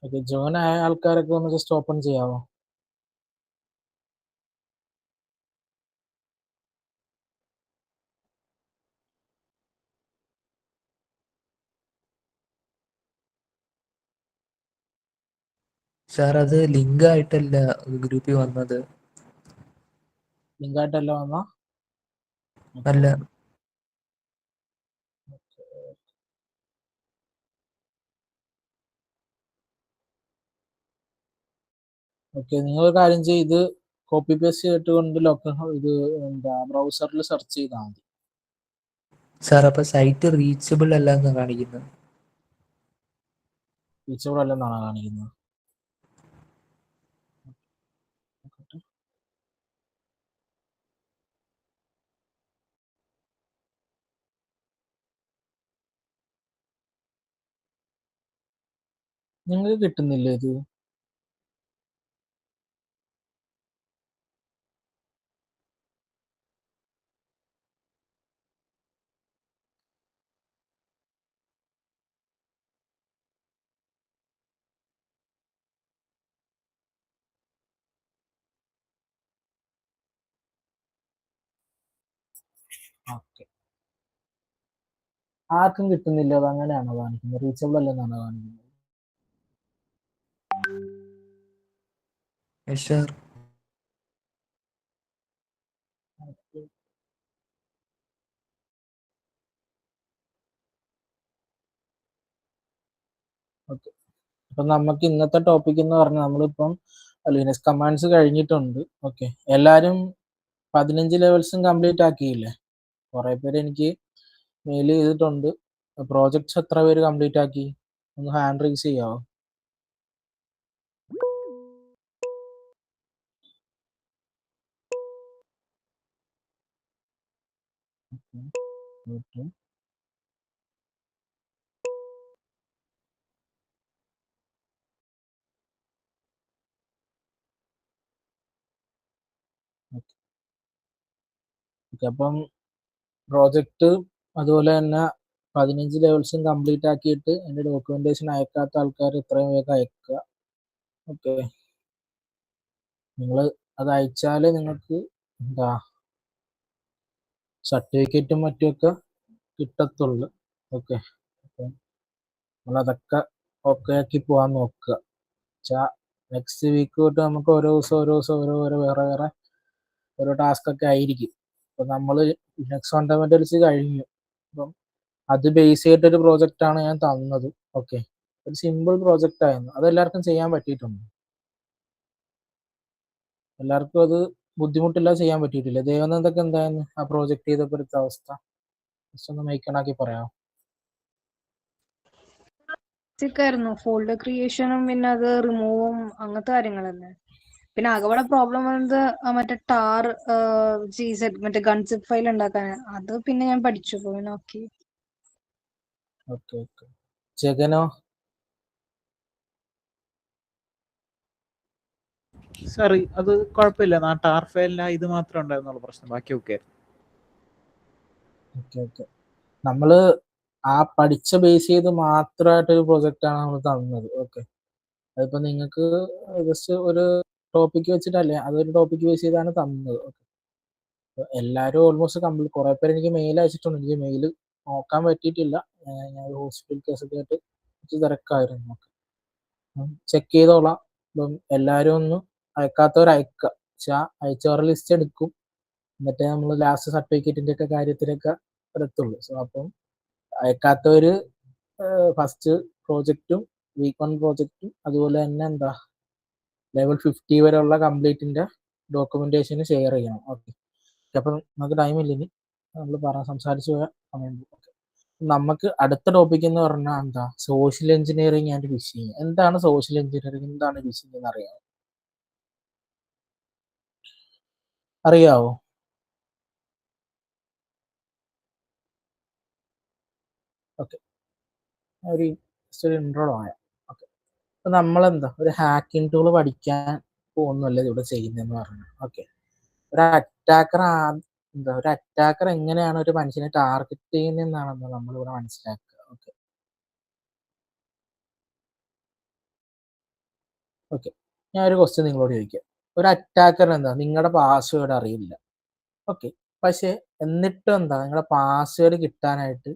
Okay. Join ആയ ആൾക്കാരൊക്കെ ഒന്ന് ജസ്റ്റ് ഓപ്പൺ ചെയ്യാവോ? സാർ അത് ലിങ്ക് ആയിട്ടല്ല ഗ്രൂപ്പിൽ വന്നത്. ലിങ്ക് ആയിട്ടല്ല വന്നാ? അല്ല. ഓക്കെ, നിങ്ങൾ ഒരു കാര്യം ചെയ്ത് ഇത് കോപ്പി പേസ്റ്റ് ചെയ്തിട്ട് ഇത് എന്താ ബ്രൗസറിൽ സെർച്ച് ചെയ്താൽ മതി. സാർ അപ്പൊ സൈറ്റ് റീച്ചബിൾ അല്ല എന്ന് കാണിക്കുന്നത്. റീച്ചബിൾ അല്ലെന്നാണ് കാണിക്കുന്നത്. നിങ്ങൾക്ക് കിട്ടുന്നില്ലേ ഇത്? ഓക്കെ, ആർക്കും കിട്ടുന്നില്ല. അത് അങ്ങനെയാണോ കാണിക്കുന്നത്? റീച്ചബിൾ അല്ലെന്നാണോ കാണിക്കുന്നത്? സാർ ഓക്കെ, അപ്പൊ നമുക്ക് ഇന്നത്തെ ടോപ്പിക് എന്ന് പറഞ്ഞാൽ നമ്മളിപ്പം ലിനക്സ് കമാൻഡ്സ് കഴിഞ്ഞിട്ടുണ്ട്. ഓക്കെ, എല്ലാരും 15 ലെവൽസും കംപ്ലീറ്റ് ആക്കിയില്ലേ? കുറെ പേര് എനിക്ക് മെയിൽ ചെയ്തിട്ടുണ്ട്. പ്രോജക്ട്സ് എത്ര പേര് കംപ്ലീറ്റ് ആക്കി? ഒന്ന് ഹാൻഡ് റൈസ് ചെയ്യാവോ? ഓക്കെ. അപ്പം പ്രോജക്റ്റ് അതുപോലെ തന്നെ 15 ലെവൽസും കംപ്ലീറ്റ് ആക്കിയിട്ട് എൻ്റെ ഡോക്യുമെന്റേഷൻ അയക്കാത്ത ആൾക്കാർ എത്രയും വേഗം അയക്കുക. ഓക്കെ, നിങ്ങൾ അത് അയച്ചാൽ നിങ്ങൾക്ക് എന്താ സർട്ടിഫിക്കറ്റും മറ്റുമൊക്കെ കിട്ടത്തുള്ളു. ഓക്കെ, അപ്പം നമ്മളതൊക്കെ ഓക്കെ ആക്കി പോകാൻ നോക്കുക. നെക്സ്റ്റ് വീക്ക് തൊട്ട് നമുക്ക് ഓരോ ദിവസം വേറെ ഓരോ ടാസ്ക് ഒക്കെ ആയിരിക്കും. അപ്പൊ നമ്മൾ ലിനക്സ് ഫണ്ടമെന്റൽസ് കഴിഞ്ഞു. അപ്പം അത് ബേസ് ചെയ്തിട്ടൊരു പ്രോജക്റ്റ് ആണ് ഞാൻ തന്നത്. ഓക്കെ, ഒരു സിമ്പിൾ പ്രോജക്റ്റ് ആയിരുന്നു. അത് എല്ലാവർക്കും ചെയ്യാൻ പറ്റിയിട്ടുണ്ട്. എല്ലാവർക്കും അത് ബുദ്ധിമുട്ടില്ലാതെ ചെയ്യാൻ പറ്റിയിട്ടില്ല. ദേവനന്ദൊക്കെ എന്തായിരുന്നു ആ പ്രോജക്റ്റ് ചെയ്തപ്പോഴത്തെ അവസ്ഥ? ജസ്റ്റ് ഒന്ന് മൈക്കണാക്കി പറയാമോ? ആയിരുന്നു ഫോൾഡർ ക്രിയേഷനും പിന്നെ അത് റിമൂവും അങ്ങനത്തെ കാര്യങ്ങളല്ലേ. പിന്നെ ആകെപ്പാടെ പ്രോബ്ലം വന്നത് മറ്റേ ടാർ GZ മറ്റേ ഗൺസിപ്പ് ഫയൽ ഉണ്ടാക്കാൻ. അത് പിന്നെ ഞാൻ പഠിച്ചു പോയി നോക്കി. Okay okay. ജഗനോ? സാർ അത് കുഴപ്പമില്ല. ആ ടാർ ഫയലിന് ഇത് മാത്രമേ ഉണ്ടായിരുന്നുള്ളൂ പ്രശ്നം, ബാക്കി ഓക്കെ. Okay okay. നമ്മള് ആ പഠിച്ച ബേസ് ചെയ്ത് മാത്രമായിട്ടൊരു പ്രൊജക്റ്റ് ആണ് നമ്മൾ തന്നത്. ഓക്കെ, അതിപ്പോ നിങ്ങൾക്ക് ജസ്റ്റ് ഒരു ടോപ്പിക് വെച്ചിട്ടല്ലേ, അതൊരു ടോപ്പിക് ബേസ് ചെയ്താണ് തന്നത്. ഓക്കെ, എല്ലാവരും ഓൾമോസ്റ്റ് കംപ്ലീറ്റ്. കുറെ പേര് എനിക്ക് മെയിൽ അയച്ചിട്ടുണ്ട്. എനിക്ക് മെയിൽ നോക്കാൻ പറ്റിയിട്ടില്ല. ഞാൻ ഒരു ഹോസ്പിറ്റൽ കേസൊക്കെ ആയിട്ട് കുറച്ച് തിരക്കായിരുന്നു. ചെക്ക് ചെയ്തോളാം. അപ്പം എല്ലാവരും ഒന്ന് അയക്കാത്തവർ അയക്കുക. പക്ഷെ ആ അയച്ചവരുടെ ലിസ്റ്റ് എടുക്കും. എന്നിട്ട് നമ്മൾ ലാസ്റ്റ് സർട്ടിഫിക്കറ്റിന്റെ ഒക്കെ കാര്യത്തിലൊക്കെ എടുത്തുള്ളൂ. സോ അപ്പം അയക്കാത്തവര് ഫസ്റ്റ് പ്രോജക്റ്റും വീക്ക് 1 പ്രോജക്റ്റും അതുപോലെ തന്നെ എന്താ ലെവൽ 50 വരെയുള്ള കംപ്ലീറ്റിന്റെ ഡോക്യുമെന്റേഷന് ഷെയർ ചെയ്യണം. ഓക്കെ, അപ്പം നമുക്ക് ടൈം ഇല്ലെങ്കിൽ നമ്മൾ സംസാരിച്ചു പോയ സമയം. നമുക്ക് അടുത്ത ടോപ്പിക് എന്ന് പറഞ്ഞാൽ എന്താ, സോഷ്യൽ എഞ്ചിനീയറിംഗ് ആൻഡ് ഫിഷിംഗ്. എന്താണ് സോഷ്യൽ എഞ്ചിനീയറിംഗ്, എന്താണ് ഫിഷിംഗ് എന്ന് അറിയാവോ? ഓക്കെ, ഒരു ഇൻട്രോ ആയ. ഓക്കെ, അപ്പൊ നമ്മളെന്താ ഒരു ഹാക്കിംഗ് ടൂൾ പഠിക്കാൻ പോകുന്നല്ലേ ഇവിടെ ചെയ്യുന്നതെന്ന് പറഞ്ഞു. ഓക്കെ, ഒരു അറ്റാക്കർ ഒരു അറ്റാക്കർ എങ്ങനെയാണ് ഒരു മനുഷ്യനെ ടാർഗറ്റ് ചെയ്യുന്നതെന്നാണെന്ന് നമ്മളിവിടെ മനസ്സിലാക്കുക. ഓക്കെ, ഞാൻ ഒരു ക്വസ്റ്റ്യൻ നിങ്ങളോട് ചോദിക്കാം. ഒരു അറ്റാക്കറിന് എന്താ നിങ്ങളുടെ പാസ്വേഡ് അറിയില്ല. ഓക്കെ. പക്ഷെ എന്നിട്ടും എന്താ നിങ്ങളുടെ പാസ്വേഡ് കിട്ടാനായിട്ട്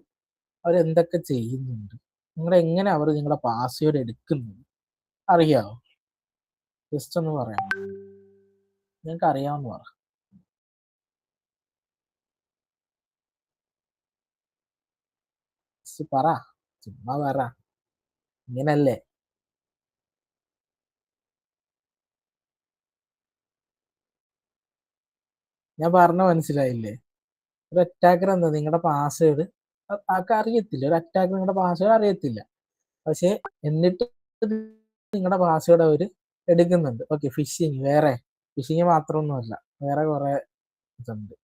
അവരെന്തൊക്കെ ചെയ്യുന്നുണ്ട്? എങ്ങനെ അവർ നിങ്ങളുടെ പാസ്വേഡ് എടുക്കുന്നത് അറിയാവോ? ജസ്റ്റ് ഒന്ന് പറയാം. നിങ്ങൾക്ക് അറിയാമെന്ന് പറ. പറ, ചുമ്മാ പറ. ഇങ്ങനല്ലേ? ഞാൻ പറഞ്ഞ മനസ്സിലായില്ലേ? ഒരു അറ്റാക്കർ എന്താ നിങ്ങളുടെ പാസ്വേഡ് ആൾക്ക് അറിയത്തില്ല. ഒരു അറ്റാക്കർ നിങ്ങളുടെ പാസ്വേഡ് അറിയത്തില്ല. പക്ഷെ എന്നിട്ട് നിങ്ങളുടെ പാസ്വേഡ് അവർ എടുക്കുന്നുണ്ട്. ഓക്കെ. ഫിഷിങ് വേറെ, ഫിഷിങ് മാത്രമൊന്നുമല്ല, വേറെ കുറെ ഇതുണ്ട്.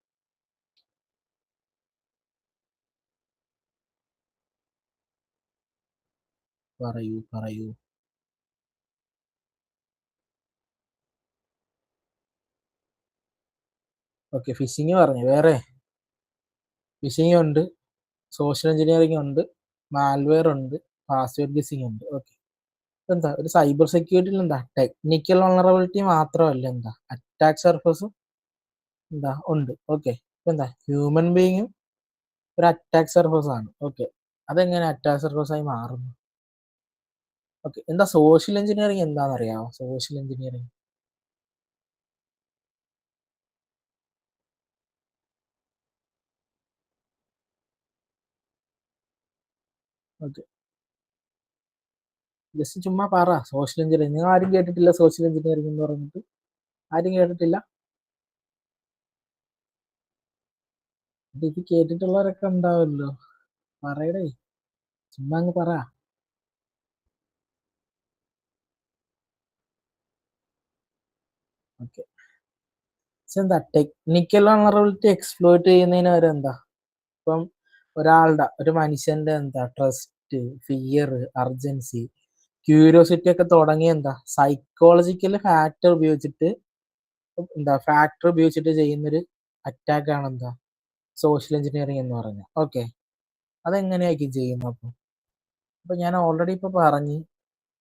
പറയൂ പറയൂ. ഓക്കെ. ഫിഷിങ് പറഞ്ഞു. വേറെ ഫിഷിങ് ഉണ്ട്, സോഷ്യൽ എഞ്ചിനീയറിംഗ് ഉണ്ട്, മാൽവെയർ ഉണ്ട്, പാസ്വേഡ് ഗിസിങ് ഉണ്ട്. ഓക്കെ. എന്താ ഒരു സൈബർ സെക്യൂരിറ്റിയിൽ എന്താ ടെക്നിക്കൽ വൾണറബിലിറ്റി മാത്രമല്ല, എന്താ അറ്റാക്ക് സർഫസും എന്താ ഉണ്ട്. ഓക്കെ. എന്താ ഹ്യൂമൻ ബീയിങ്ങും ഒരു അറ്റാക്ക് സർഫസ് ആണ്. ഓക്കെ. അതെങ്ങനെ അറ്റാക്ക് സർഫസ് ആയി മാറുന്നു? ഓക്കെ. എന്താ സോഷ്യൽ എഞ്ചിനീയറിംഗ് എന്താണെന്ന് അറിയാമോ? Social engineering okay. ജസ്റ്റ് ചുമ്മാ പറ. സോഷ്യൽ എഞ്ചിനീയറിംഗ് നിങ്ങൾ ആരും കേട്ടിട്ടില്ല? സോഷ്യൽ എഞ്ചിനീയറിംഗ് എന്ന് പറഞ്ഞിട്ട് ആരും കേട്ടിട്ടില്ല? ഇത് കേട്ടിട്ടുള്ളവരൊക്കെ ഉണ്ടാവല്ലോ. പറയടേ, ചുമ്മാ അങ്ങ് പറ. ഓക്കെ. എന്താ ടെക്നിക്കൽ വൾണറബിലിറ്റി എക്സ്പ്ലോയിറ്റ് ചെയ്യുന്നതിന് വരെ എന്താ ഇപ്പം ഒരാളുടെ ഒരു മനുഷ്യന്റെ എന്താ ട്രസ്റ്റ്, ഫിയർ, അർജൻസി, ക്യൂരിയോസിറ്റി ഒക്കെ തുടങ്ങിയ എന്താ സൈക്കോളജിക്കൽ ഫാക്ടർ ഉപയോഗിച്ചിട്ട് ചെയ്യുന്നൊരു അറ്റാക്കാണ് എന്താ സോഷ്യൽ എഞ്ചിനീയറിംഗ് എന്ന് പറഞ്ഞാൽ. ഓക്കെ. അതെങ്ങനെയായിരിക്കും ചെയ്യുന്നത്? അപ്പൊ ഞാൻ ഓൾറെഡി ഇപ്പൊ പറഞ്ഞു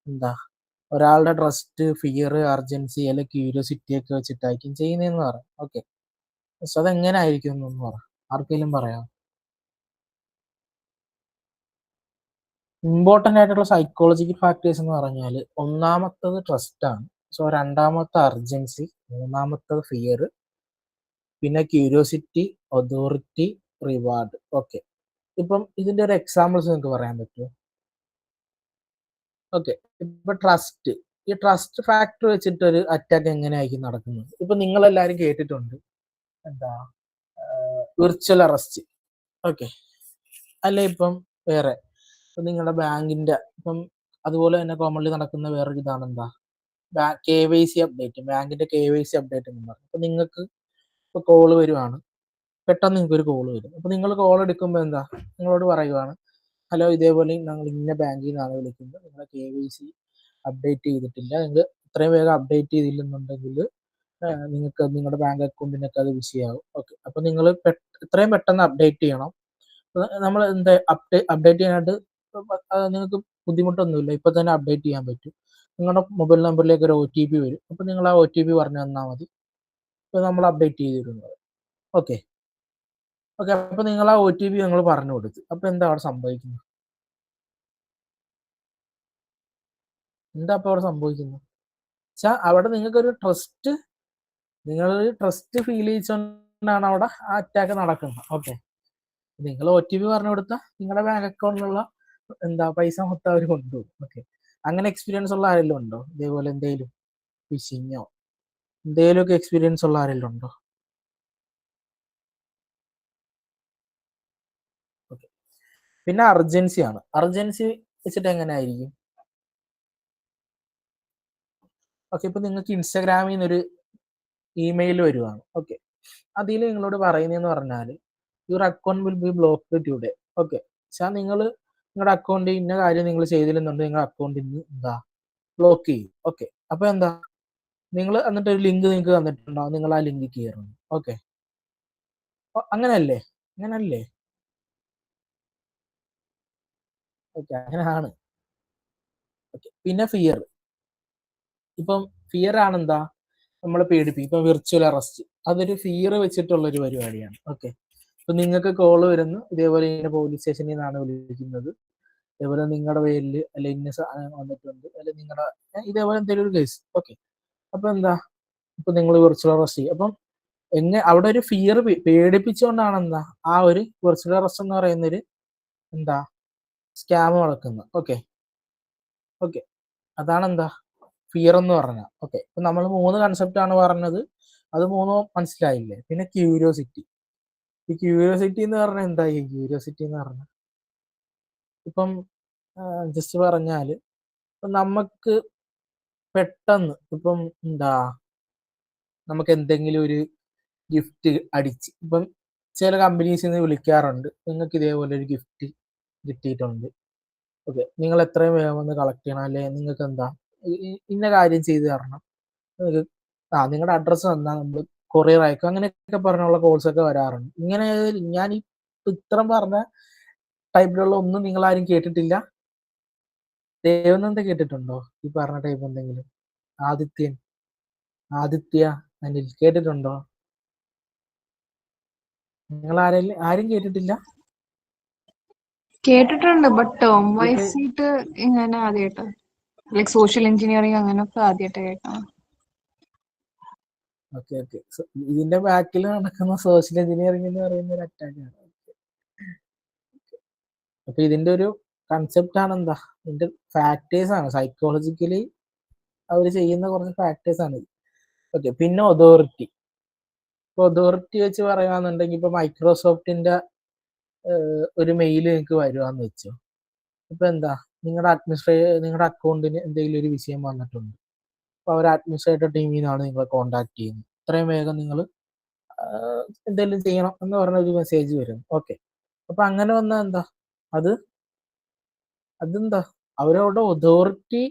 എന്താ ഒരാളുടെ ട്രസ്റ്റ്, ഫിയർ, അർജൻസി അല്ലെ ക്യൂരിയോസിറ്റി ഒക്കെ വെച്ചിട്ടായിരിക്കും ചെയ്യുന്നതെന്ന് പറയാം. ഓക്കെ. പക്ഷെ അതെങ്ങനെ ആയിരിക്കും എന്നൊന്ന് പറ. ആർക്കെങ്കിലും പറയാം? ഇമ്പോർട്ടൻ്റ് ആയിട്ടുള്ള സൈക്കോളജിക്കൽ ഫാക്ടേഴ്സ് എന്ന് പറഞ്ഞാൽ ഒന്നാമത്തത് ട്രസ്റ്റ് ആണ്. സോ രണ്ടാമത്തെ അർജൻസി, മൂന്നാമത്തത് ഫിയർ, പിന്നെ ക്യൂരിയോസിറ്റി, അതോറിറ്റി, റിവാർഡ്. ഓക്കെ. ഇപ്പം ഇതിന്റെ ഒരു എക്സാമ്പിൾസ് നിങ്ങൾക്ക് പറയാൻ പറ്റുമോ? ഓക്കെ. ഇപ്പൊ ട്രസ്റ്റ്, ഈ ട്രസ്റ്റ് ഫാക്ടർ വെച്ചിട്ട് ഒരു അറ്റാക്ക് എങ്ങനെയായിരിക്കും നടക്കുന്നത്? ഇപ്പൊ നിങ്ങൾ എല്ലാവരും കേട്ടിട്ടുണ്ട് എന്താ വിർച്വൽ അറസ്റ്റ്. ഓക്കെ. അല്ലെ ഇപ്പം വേറെ ഇപ്പം നിങ്ങളുടെ ബാങ്കിന്റെ ഇപ്പം അതുപോലെ തന്നെ കോമൺലി നടക്കുന്ന വേറൊരു ഇതാണ് എന്താ KYC അപ്ഡേറ്റ്, ബാങ്കിന്റെ KYC അപ്ഡേറ്റ് എന്ന് പറയും. അപ്പൊ നിങ്ങൾക്ക് ഇപ്പൊ കോള് വരുവാണ്, പെട്ടെന്ന് നിങ്ങൾക്ക് ഒരു കോള് വരും. അപ്പൊ നിങ്ങൾ കോൾ എടുക്കുമ്പോൾ എന്താ നിങ്ങളോട് പറയുവാണ്, ഹലോ ഇതേപോലെ ഞങ്ങൾ ഇന്ന ബാങ്കിൽ നിന്നാണ് വിളിക്കുന്നത്, നിങ്ങളെ KYC അപ്ഡേറ്റ് ചെയ്തിട്ടില്ല, നിങ്ങൾ ഇത്രയും വേഗം അപ്ഡേറ്റ് ചെയ്തില്ലെന്നുണ്ടെങ്കിൽ നിങ്ങൾക്ക് നിങ്ങളുടെ ബാങ്ക് അക്കൗണ്ടിനൊക്കെ അത് വിഷയമാകും. ഓക്കെ. അപ്പൊ നിങ്ങൾ എത്രയും പെട്ടെന്ന് അപ്ഡേറ്റ് ചെയ്യണം. നമ്മൾ എന്താ അപ്ഡേറ്റ് ചെയ്യാനായിട്ട് നിങ്ങൾക്ക് ബുദ്ധിമുട്ടൊന്നുമില്ല, ഇപ്പൊ തന്നെ അപ്ഡേറ്റ് ചെയ്യാൻ പറ്റും. നിങ്ങളുടെ മൊബൈൽ നമ്പറിലേക്ക് ഒരു OTP വരും. അപ്പൊ നിങ്ങൾ ആ OTP പറഞ്ഞു തന്നാൽ മതി, ഇപ്പൊ നമ്മൾ അപ്ഡേറ്റ് ചെയ്തിരുന്നത്. ഓക്കെ. ഓക്കെ. അപ്പൊ നിങ്ങൾ ആ OTP നിങ്ങൾ പറഞ്ഞു കൊടുത്തു. അപ്പൊ എന്താ അവിടെ സംഭവിക്കുന്നത്? എന്താ അപ്പൊ അവിടെ സംഭവിക്കുന്നത് വെച്ചാൽ അവിടെ നിങ്ങൾക്കൊരു ട്രസ്റ്റ്, നിങ്ങളൊരു ട്രസ്റ്റ് ഫീൽ ചെയ്തുകൊണ്ടാണ് അവിടെ ആ അറ്റാക്ക് നടക്കുന്നത്. ഓക്കെ. നിങ്ങൾ OTP പറഞ്ഞു കൊടുത്താൽ നിങ്ങളുടെ ബാങ്ക് അക്കൗണ്ടിലുള്ള എന്താ പൈസ മൊത്തം അവർ കൊണ്ടുപോകും. ഓക്കെ. അങ്ങനെ എക്സ്പീരിയൻസ് ഉള്ള ആരെങ്കിലും ഉണ്ടോ? ഇതേപോലെ എന്തെങ്കിലും ഫിഷിങ്ങോ എന്തെങ്കിലും ഒക്കെ എക്സ്പീരിയൻസ് ഉള്ള ആരെങ്കിലും ഉണ്ടോ? ഓക്കെ. പിന്നെ അർജൻസി ആണ്. അർജൻസി വെച്ചിട്ട് എങ്ങനെ ആയിരിക്കും? ഓക്കെ. ഇപ്പൊ നിങ്ങൾക്ക് ഇൻസ്റ്റാഗ്രാമിൽ നിന്നൊരു ഇമെയിൽ വരുവാണ്. ഓക്കെ. അതിൽ നിങ്ങളോട് പറയുന്നതെന്ന് പറഞ്ഞാൽ your account will be blocked today. Okay. പക്ഷേ നിങ്ങൾ നിങ്ങളുടെ അക്കൗണ്ടിൽ ഇന്ന കാര്യം നിങ്ങൾ ചെയ്തില്ലെന്നുണ്ടെങ്കിൽ നിങ്ങളുടെ അക്കൗണ്ടിൽ നിന്ന് എന്താ ബ്ലോക്ക് ചെയ്യും. ഓക്കെ. അപ്പൊ എന്താ നിങ്ങൾ എന്നിട്ട് ഒരു ലിങ്ക് നിങ്ങൾക്ക് തന്നിട്ടുണ്ടാവും, നിങ്ങൾ ആ ലിങ്ക് കയറുന്നു. ഓക്കെ. അങ്ങനെയല്ലേ? അങ്ങനല്ലേ? ഓക്കെ. അങ്ങനെയാണ്. ഓക്കെ. പിന്നെ ഫിയർ. ഇപ്പം ഫിയർ ആണ് എന്താ നമ്മളെ പേടിപ്പിക്കും. ഇപ്പൊ വിർച്വൽ അറസ്റ്റ് അതൊരു ഫിയർ വെച്ചിട്ടുള്ള ഒരു പരിപാടിയാണ്. ഓക്കെ, ഇപ്പൊ നിങ്ങൾക്ക് കോള് വരുന്നു, ഇതേപോലെ ഇങ്ങനെ പോലീസ് സ്റ്റേഷനിൽ നിന്നാണ് വിളിക്കുന്നത്, ഇതേപോലെ നിങ്ങളുടെ പേരിൽ അല്ലെ ഇന്ന സാധനം വന്നിട്ടുണ്ട്, അല്ലെ നിങ്ങളുടെ ഇതേപോലെ എന്തെങ്കിലും ഒരു കേസ്. ഓക്കെ, അപ്പൊ എന്താ, ഇപ്പൊ നിങ്ങൾ വിർച്വൽ അറസ്റ്റ് ചെയ്യും. അപ്പം അവിടെ ഒരു ഫിയർ പേടിപ്പിച്ചുകൊണ്ടാണ് എന്താ ആ ഒരു വിർച്വൽ അറസ്റ്റ് എന്ന് പറയുന്നൊരു എന്താ സ്കാം നടക്കുന്നത്. ഓക്കെ ഓക്കെ, അതാണ് എന്താ ഫിയർ എന്ന് പറഞ്ഞാൽ. ഓക്കെ, ഇപ്പൊ നമ്മൾ 3 കൺസെപ്റ്റ് ആണ് പറഞ്ഞത്, അത് 3 മനസ്സിലായില്ലേ? പിന്നെ ക്യൂരിയോസിറ്റി. ഈ ക്യൂരിയോസിറ്റി എന്ന് പറഞ്ഞാൽ എന്താ? ഈ ക്യൂരിയോസിറ്റി എന്ന് പറഞ്ഞാൽ ഇപ്പം ജസ്റ്റ് പറഞ്ഞാല് നമുക്ക് പെട്ടെന്ന് ഇപ്പം എന്താ നമുക്ക് എന്തെങ്കിലും ഒരു ഗിഫ്റ്റ് അടിച്ച്, ഇപ്പം ചില കമ്പനീസിൽ നിന്ന് വിളിക്കാറുണ്ട്, നിങ്ങൾക്ക് ഇതേപോലെ ഒരു ഗിഫ്റ്റ് കിട്ടിയിട്ടുണ്ട്, ഓക്കെ, നിങ്ങൾ എത്രയും വേഗം വന്ന് കളക്ട് ചെയ്യണം, അല്ലെ നിങ്ങൾക്ക് എന്താ ഇന്ന കാര്യം ചെയ്തു തരണം, നിങ്ങളുടെ അഡ്രസ്സ് തന്നാൽ നമ്മൾ കൊറിയർ അയക്കും, അങ്ങനെയൊക്കെ പറഞ്ഞുള്ള കോൾസ് ഒക്കെ വരാറുണ്ട്. ഇങ്ങനെ ഞാൻ ഈ ഇത്രം പറഞ്ഞ ടൈപ്പിലുള്ള ഒന്നും നിങ്ങൾ ആരും കേട്ടിട്ടില്ല? ദേവനന്ദ കേട്ടിട്ടുണ്ടോ ഈ പറഞ്ഞ ടൈപ്പ് എന്തെങ്കിലും? ആദിത്യ, അനിൽ കേട്ടിട്ടുണ്ടോ? നിങ്ങൾ ആരും കേട്ടിട്ടില്ല? കേട്ടിട്ടുണ്ട്, ബട്ട് ടേം വൈസ് ആയിട്ട് ഇങ്ങനെ ആദ്യമായിട്ട്, ലൈക് സോഷ്യൽ എഞ്ചിനീയറിംഗ് അങ്ങനെയൊക്കെ ആദ്യമായിട്ട് കേട്ടാണ്. ഓക്കെ ഓക്കെ, ഇതിന്റെ ബാക്കിൽ നടക്കുന്ന സോഷ്യൽ എഞ്ചിനീയറിംഗ് എന്ന് പറയുന്ന ഒരു അറ്റാക്കാണ്. അപ്പൊ ഇതിന്റെ ഒരു കൺസെപ്റ്റ് ആണ് എന്താ, ഇതിന്റെ ഫാക്ടേഴ്സ് ആണ്, സൈക്കോളജിക്കലി അവർ ചെയ്യുന്ന കുറച്ച് ഫാക്ടേഴ്സ് ആണ്. ഓക്കെ, പിന്നെ അതോറിറ്റി. ഇപ്പൊ അതോറിറ്റി വെച്ച് പറയുകയാണെന്നുണ്ടെങ്കിൽ ഇപ്പൊ മൈക്രോസോഫ്റ്റിന്റെ ഒരു മെയിൽ നിങ്ങൾക്ക് വരുവാന്ന് വെച്ചോ. ഇപ്പൊ എന്താ നിങ്ങളുടെ അക്കൗണ്ടിന് എന്തെങ്കിലും ഒരു വിഷയം വന്നിട്ടുണ്ട്, അപ്പൊ അവർ അഡ്മിനിസ്ട്രേറ്റർ ടീമിൽ നിന്നാണ് നിങ്ങളെ കോൺടാക്ട് ചെയ്യുന്നത്, ഇത്രയും വേഗം നിങ്ങൾ എന്തെങ്കിലും ചെയ്യണം എന്ന് പറഞ്ഞ ഒരു മെസ്സേജ് വരും. ഓക്കെ, അപ്പൊ അങ്ങനെ വന്നാൽ എന്താ അതെന്താ അവരവിടെ അതോറിറ്റി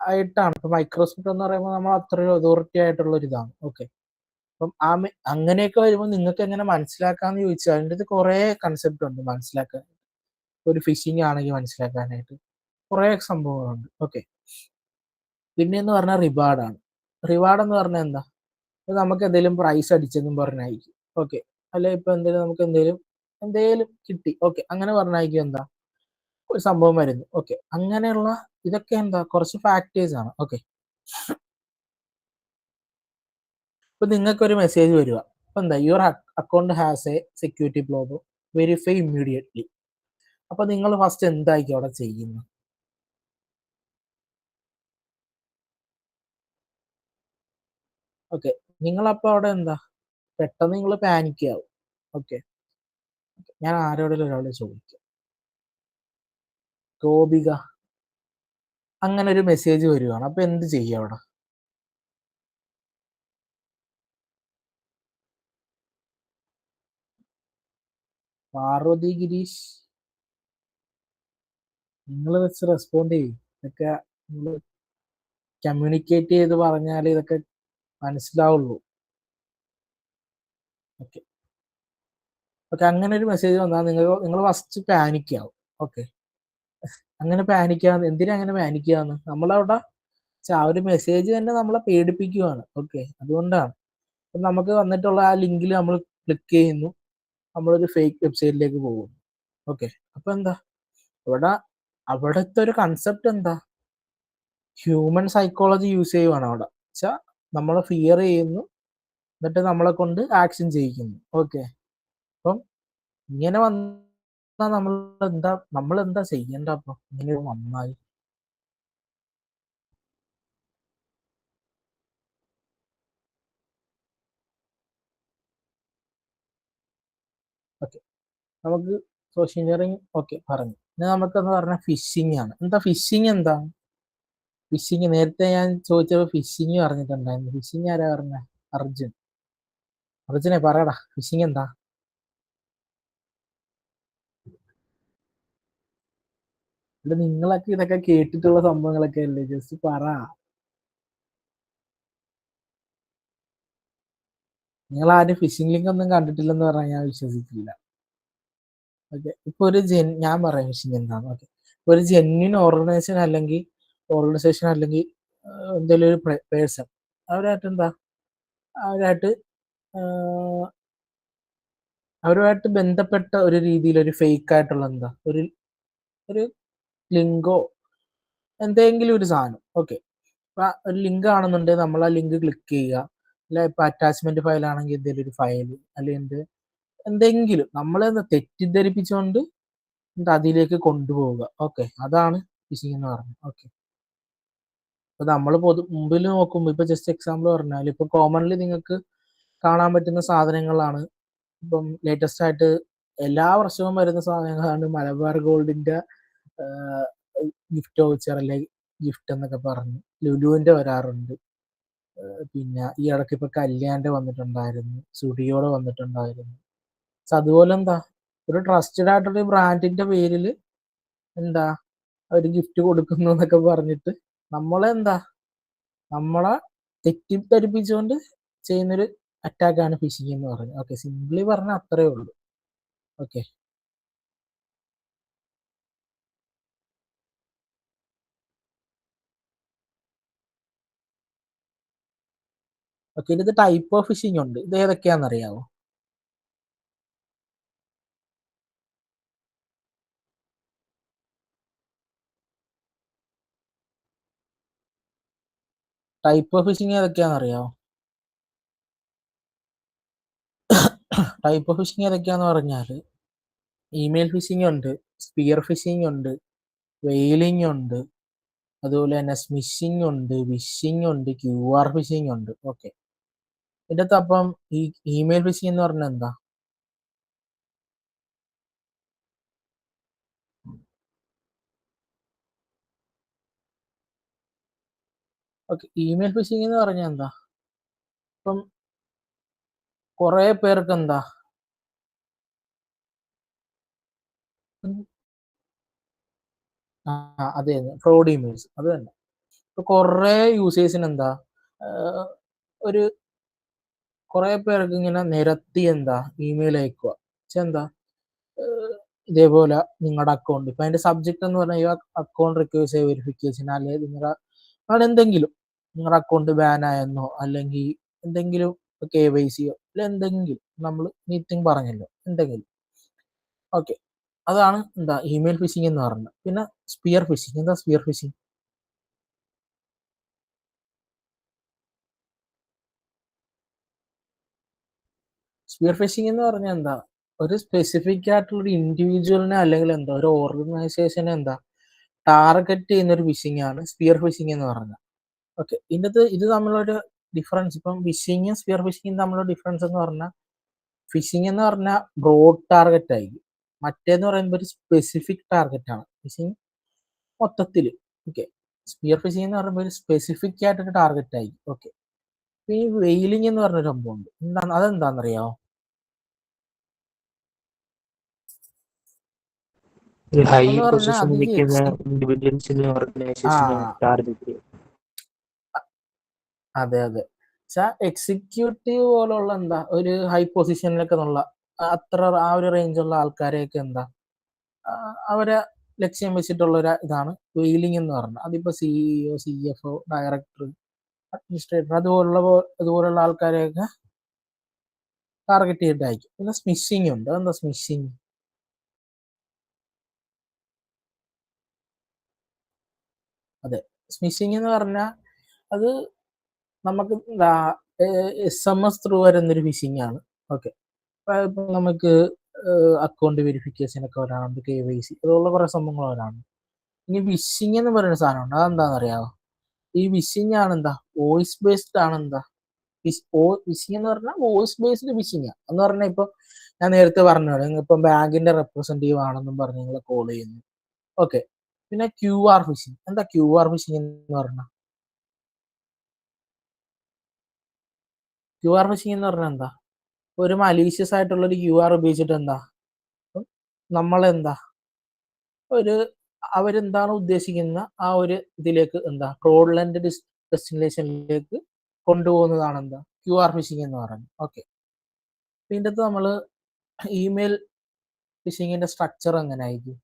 ആയിട്ടാണ്. ഇപ്പൊ മൈക്രോസോഫ്റ്റ് എന്ന് പറയുമ്പോൾ നമ്മൾ അത്രയും അതോറിറ്റി ആയിട്ടുള്ള ഒരു ഇതാണ്. ഓക്കെ, അപ്പം അങ്ങനെയൊക്കെ വരുമ്പോൾ നിങ്ങൾക്ക് എങ്ങനെ മനസ്സിലാക്കാന്ന് ചോദിച്ചാൽ അതിൻ്റെ കുറെ കൺസെപ്റ്റ് ഉണ്ട് മനസ്സിലാക്കാൻ. ഒരു ഫിഷിംഗ് ആണെങ്കിൽ മനസ്സിലാക്കാനായിട്ട് കുറെ സംഭവങ്ങളുണ്ട്. ഓക്കെ, പിന്നെ എന്ന് പറഞ്ഞാൽ റിവാർഡാണ്. റിവാർഡ് എന്ന് പറഞ്ഞാൽ എന്താ, നമുക്ക് എന്തെങ്കിലും പ്രൈസ് അടിച്ചെന്നും പറഞ്ഞായിരിക്കും. ഓക്കെ, അല്ലെ ഇപ്പൊ എന്തെങ്കിലും നമുക്ക് എന്തെങ്കിലും കിട്ടി, ഓക്കെ, അങ്ങനെ പറഞ്ഞായിരിക്കും എന്താ ഒരു സംഭവം വരുന്നു. ഓക്കെ, അങ്ങനെയുള്ള ഇതൊക്കെ എന്താ കുറച്ച് ഫാക്ടേഴ്സ് ആണ്. ഓക്കെ, ഇപ്പൊ നിങ്ങൾക്ക് ഒരു മെസ്സേജ് വരിക, അപ്പൊ എന്താ your account has A security problem, verify immediately. അപ്പൊ നിങ്ങൾ ഫസ്റ്റ് എന്തായിരിക്കും അവിടെ ചെയ്യുന്നത്? ഓക്കെ, നിങ്ങളപ്പോ അവിടെ എന്താ പെട്ടെന്ന് നിങ്ങൾ പാനിക് ആവും. ഓക്കെ, ഞാൻ ആരോടെങ്കിലും ഒരാളോട് ചോദിക്കാം, ഗോപിക, അങ്ങനെ ഒരു മെസ്സേജ് വരുവാണ്, അപ്പൊ എന്ത് ചെയ്യും അവിടെ? പാർവതി ഗിരീഷ്, നിങ്ങൾ വെച്ച് റെസ്പോണ്ട് ചെയ്യും. ഇതൊക്കെ നിങ്ങൾ കമ്മ്യൂണിക്കേറ്റ് ചെയ്ത് പറഞ്ഞാൽ ഇതൊക്കെ മനസ്സിലാവുള്ളൂ. ഓക്കെ ഓക്കെ, അങ്ങനെ ഒരു മെസ്സേജ് വന്നാൽ നിങ്ങൾ ഫസ്റ്റ് പാനിക് ആവും. ഓക്കെ, അങ്ങനെ പാനിക്കാന്ന്, എന്തിനാ അങ്ങനെ പാനിക്കാന്ന്? നമ്മളവിടെ ആ ഒരു മെസ്സേജ് തന്നെ നമ്മളെ പേടിപ്പിക്കുവാണ്. ഓക്കെ, അതുകൊണ്ടാണ് നമുക്ക് വന്നിട്ടുള്ള ആ ലിങ്കിൽ നമ്മൾ ക്ലിക്ക് ചെയ്യുന്നു, നമ്മളൊരു ഫേക്ക് വെബ്സൈറ്റിലേക്ക് പോകുന്നു. ഓക്കെ, അപ്പൊ എന്താ അവിടുത്തെ ഒരു കൺസെപ്റ്റ് എന്താ, ഹ്യൂമൻ സൈക്കോളജി യൂസ് ചെയ്യുവാണ് അവിടെ. വെച്ചാൽ നമ്മളെ ഫിയർ ചെയ്യുന്നു, എന്നിട്ട് നമ്മളെ കൊണ്ട് ആക്ഷൻ ചെയ്യിക്കുന്നു. ഓക്കെ, അപ്പം ഇങ്ങനെ വന്നാൽ നമ്മൾ എന്താ ചെയ്യേണ്ട? അപ്പൊ ഇങ്ങനെ നന്നായി ഓക്കെ, നമുക്ക് സോഷ്യൽ എഞ്ചിനീയറിംഗ് ഓക്കെ പറഞ്ഞു. ഇനി നമുക്കെന്ന് പറഞ്ഞാൽ ഫിഷിംഗ് ആണ്. എന്താ ഫിഷിംഗ്? എന്താ ഫിഷിംഗ്? നേരത്തെ ഞാൻ ചോദിച്ചപ്പോൾ ഫിഷിംഗ് പറഞ്ഞിട്ടുണ്ടായിരുന്നു. ഫിഷിംഗ് ആരാ പറഞ്ഞ? അർജുനെ പറയടാ, ഫിഷിംഗ് എന്താ? ഇവിടെ നിങ്ങളൊക്കെ ഇതൊക്കെ കേട്ടിട്ടുള്ള സംഭവങ്ങളൊക്കെ അല്ലേ, ജസ്റ്റ് പറ. നിങ്ങൾ ആരും ഫിഷിംഗ് ലിങ്ക് ഒന്നും കണ്ടിട്ടില്ലെന്ന് പറഞ്ഞാൽ ഞാൻ വിശ്വസിക്കില്ല. ഓക്കെ, ഇപ്പൊ ഞാൻ പറയാം ഫിഷിംഗ് എന്താന്ന്. ഓക്കെ, ഒരു ജെന്യൂൻ ഓർഗനൈസേഷൻ അല്ലെങ്കിൽ എന്തെങ്കിലും ഒരു പേഴ്സൺ അവരായിട്ട് എന്താ അവരായിട്ട് ആഹ് അവരുമായിട്ട് ബന്ധപ്പെട്ട ഒരു രീതിയിൽ ഒരു ഫേക്ക് ആയിട്ടുള്ള എന്താ ഒരു ഒരു ലിങ്കോ എന്തെങ്കിലും ഒരു സാധനം. ഓക്കെ, അപ്പൊ ഒരു ലിങ്ക് ആണെന്നുണ്ടെങ്കിൽ നമ്മൾ ആ ലിങ്ക് ക്ലിക്ക് ചെയ്യുക, അല്ല ഇപ്പൊ അറ്റാച്ച്മെന്റ് ഫയൽ ആണെങ്കിൽ എന്തെങ്കിലും ഒരു ഫയൽ അല്ലെങ്കിൽ എന്തെങ്കിലും നമ്മളെ തെറ്റിദ്ധരിപ്പിച്ചുകൊണ്ട് അതിലേക്ക് കൊണ്ടുപോവുക. ഓക്കെ, അതാണ് ഫിഷിംഗ് എന്ന് പറയുന്നത്. ഓക്കെ, അപ്പൊ നമ്മൾ മുമ്പിൽ നോക്കുമ്പോൾ ഇപ്പൊ ജസ്റ്റ് എക്സാമ്പിൾ പറഞ്ഞാൽ ഇപ്പൊ കോമൺലി നിങ്ങൾക്ക് കാണാൻ പറ്റുന്ന സാധനങ്ങളാണ്. ഇപ്പം ലേറ്റസ്റ്റ് ആയിട്ട് എല്ലാ വർഷവും വരുന്ന സാധനങ്ങളാണ് മലബാർ ഗോൾഡിന്റെ ഗിഫ്റ്റ് വൗച്ചർ അല്ലെങ്കിൽ ഗിഫ്റ്റ് എന്നൊക്കെ പറഞ്ഞ് ലുലുവിന്റെ വരാറുണ്ട്. പിന്നെ ഈ ഇടയ്ക്ക് ഇപ്പൊ കല്യാണിന്റെ വന്നിട്ടുണ്ടായിരുന്നു, സുഡിയോടെ വന്നിട്ടുണ്ടായിരുന്നു. അതുപോലെ എന്താ ഒരു ട്രസ്റ്റഡ് ആയിട്ടുള്ള ബ്രാൻഡിന്റെ പേരിൽ എന്താ ഒരു ഗിഫ്റ്റ് കൊടുക്കുന്നു എന്നൊക്കെ പറഞ്ഞിട്ട് നമ്മളെ തെറ്റിദ്ധരിപ്പിച്ചുകൊണ്ട് ചെയ്യുന്നൊരു അറ്റാക്കാണ് ഫിഷിംഗ് എന്ന് പറയുന്നത്. ഓക്കെ, സിംപ്ലി പറഞ്ഞാൽ അത്രേ ഉള്ളൂ. ഓക്കെ, ഓക്കെ, ഇത് ടൈപ്പ് ഓഫ് ഫിഷിംഗ് ഉണ്ട്. ഇത് ഏതൊക്കെയാണെന്ന് അറിയാമോ? ടൈപ്പ് ഓഫ് ഫിഷിംഗ് ഏതൊക്കെയാണെന്ന് അറിയാമോ? ടൈപ്പ് ഓഫ് ഫിഷിംഗ് ഏതൊക്കെയാന്ന് പറഞ്ഞാൽ ഇമെയിൽ ഫിഷിംഗ് ഉണ്ട്, സ്പിയർ ഫിഷിംഗ് ഉണ്ട്, വെയിലിംഗ് ഉണ്ട്, അതുപോലെ തന്നെ സ്മിഷിംഗ് ഉണ്ട്, വിഷിംഗ് ഉണ്ട്, QR ഫിഷിംഗ് ഉണ്ട്. ഓക്കെ, ഇതിനകത്ത് അപ്പം ഈ ഇമെയിൽ ഫിഷിംഗ് എന്ന് പറഞ്ഞാൽ എന്താ? ഓക്കെ, ഇമെയിൽ ഫിഷിംഗ് എന്ന് പറഞ്ഞാൽ എന്താ? ഇപ്പം കുറെ പേർക്ക് എന്താ അതെ, ഫ്രോഡ് ഇമെയിൽസ് അത് തന്നെ. ഇപ്പൊ കുറെ യൂസേഴ്സിന് എന്താ ഒരു കുറെ പേർക്ക് ഇങ്ങനെ നിരത്തി എന്താ ഇമെയിൽ അയക്കുക. എന്താ ഇതേപോലെ നിങ്ങളുടെ അക്കൗണ്ട് ഇപ്പൊ അതിന്റെ സബ്ജക്ട് എന്ന് പറഞ്ഞാൽ അക്കൗണ്ട് റിക്വസ്റ്റ് വെരിഫിക്കേഷൻ, അല്ലെങ്കിൽ നിങ്ങളുടെ എന്തെങ്കിലും നിങ്ങളുടെ അക്കൗണ്ട് ബാൻ ആയെന്നോ അല്ലെങ്കിൽ എന്തെങ്കിലും KYC അല്ല എന്തെങ്കിലും നമ്മൾ മീറ്റിംഗ് പറഞ്ഞല്ലോ എന്തെങ്കിലും. ഓക്കെ, അതാണ് എന്താ ഇമെയിൽ ഫിഷിംഗ് എന്ന് പറയുന്നത്. പിന്നെ സ്പിയർ ഫിഷിംഗ്. എന്താ സ്പിയർ ഫിഷിംഗ്? സ്പിയർ ഫിഷിംഗ് എന്ന് പറഞ്ഞാൽ എന്താ ഒരു സ്പെസിഫിക് ആയിട്ടുള്ള ഒരു ഇൻഡിവിജ്വലിനെ അല്ലെങ്കിൽ എന്താ ഒരു ഓർഗനൈസേഷനെ എന്താ ടാർഗറ്റ് ചെയ്യുന്ന ഒരു ഫിഷിംഗ് ആണ് സ്പിയർ ഫിഷിംഗ് എന്ന് പറഞ്ഞാൽ. ഓക്കെ, ഇത് തമ്മിലൊരു ഡിഫറൻസ് ഇപ്പം ഫിഷിംഗും സ്പിയർ ഫിഷിംഗും തമ്മിലുള്ള ഡിഫറൻസ് എന്ന് പറഞ്ഞാൽ ഫിഷിംഗ് എന്ന് പറഞ്ഞാൽ ബ്രോഡ് ടാർഗറ്റ് ആയിരിക്കും, മറ്റേന്ന് പറയുമ്പോൾ ഒരു സ്പെസിഫിക് ടാർഗറ്റ് ആണ് ഫിഷിംഗ് മൊത്തത്തിൽ. ഓക്കെ, സ്പിയർ ഫിഷിംഗ് എന്ന് പറയുമ്പോൾ ഒരു സ്പെസിഫിക് ആയിട്ടൊരു ടാർഗറ്റ് ആയിരിക്കും. ഓക്കെ, ഈ വെയിലിംഗ് എന്ന് പറഞ്ഞൊരു സംഭവം ഉണ്ട്. അതെന്താണെന്നറിയാമോ? ഒരു ഹൈ എന്ന് പറഞ്ഞാൽ പൊസിഷനിൽ അത് ഈ നിൽക്കുന്ന ഇൻഡിവിജ്വൽസിനെ ഓർഗനൈസേഷനെ ടാർഗറ്റ് ചെയ്യും. അതെ അതെ, എക്സിക്യൂട്ടീവ് പോലുള്ള എന്താ ഒരു ഹൈ പൊസിഷനിലൊക്കെ ഉള്ള അത്ര ആ ഒരു റേഞ്ചുള്ള ആൾക്കാരെയൊക്കെ എന്താ അവരെ ലക്ഷ്യം വെച്ചിട്ടുള്ള ഒരു ഇതാണ് വെയിലിംഗ് എന്ന് പറഞ്ഞത്. അതിപ്പോ CEO, CFO, ഡയറക്ടർ, അഡ്മിനിസ്ട്രേറ്റർ അതുപോലുള്ള ആൾക്കാരെയൊക്കെ ടാർഗറ്റ് ചെയ്തിട്ടായിരിക്കും. പിന്നെ സ്മിഷിംഗ് ഉണ്ട്. അതെന്താ സ്മിഷിംഗ്? അതെ, സ്മിഷിംഗ് എന്ന് പറഞ്ഞാൽ അത് നമുക്ക് SMS ത്രൂ വരുന്നൊരു ഫിഷിംഗ് ആണ്. ഓക്കെ, ഇപ്പൊ നമുക്ക് അക്കൗണ്ട് വെരിഫിക്കേഷൻ ഒക്കെ വരാറുണ്ട്, KYC അതുള്ള കുറെ സംഭവങ്ങൾ വരാറുണ്ട്. ഇനി വിഷിംഗ് എന്ന് പറയുന്ന സാധനമുണ്ട്. അതെന്താണെന്ന് അറിയാമോ? ഈ വിഷിംഗ് ആണ് എന്താ വോയിസ് ബേസ്ഡ് ആണ്. എന്താ വിഷിംഗ് എന്ന് പറഞ്ഞാൽ വോയിസ് ബേസ്ഡ് വിഷിംഗ് എന്ന് പറഞ്ഞാൽ ഇപ്പൊ ഞാൻ നേരത്തെ പറഞ്ഞു ഇപ്പം ബാങ്കിന്റെ റെപ്രസെന്റേറ്റീവ് ആണെന്നും പറഞ്ഞ് നിങ്ങളെ കോൾ ചെയ്യുന്നു. ഓക്കെ, പിന്നെ QR ഫിഷിംഗ്. എന്താ QR ഫിഷിംഗ് എന്ന് പറഞ്ഞാൽ? QR ഫിഷിംഗ് എന്ന് പറഞ്ഞാൽ എന്താ ഒരു മലീഷ്യസ് ആയിട്ടുള്ള ഒരു QR ഉപയോഗിച്ചിട്ട് എന്താ നമ്മളെന്താ ഒരു അവരെന്താണ് ഉദ്ദേശിക്കുന്ന ആ ഒരു ഇതിലേക്ക് എന്താ ഫ്രോഡുലന്റ് ഡെസ്റ്റിനേഷനിലേക്ക് കൊണ്ടുപോകുന്നതാണ് എന്താ QR ഫിഷിംഗ് എന്ന് പറയുന്നത്. ഓക്കെ, ഇതിൻ്റെ അകത്ത് നമ്മൾ ഇമെയിൽ ഫിഷിങ്ങിന്റെ സ്ട്രക്ചർ എങ്ങനെ ആയിരിക്കും?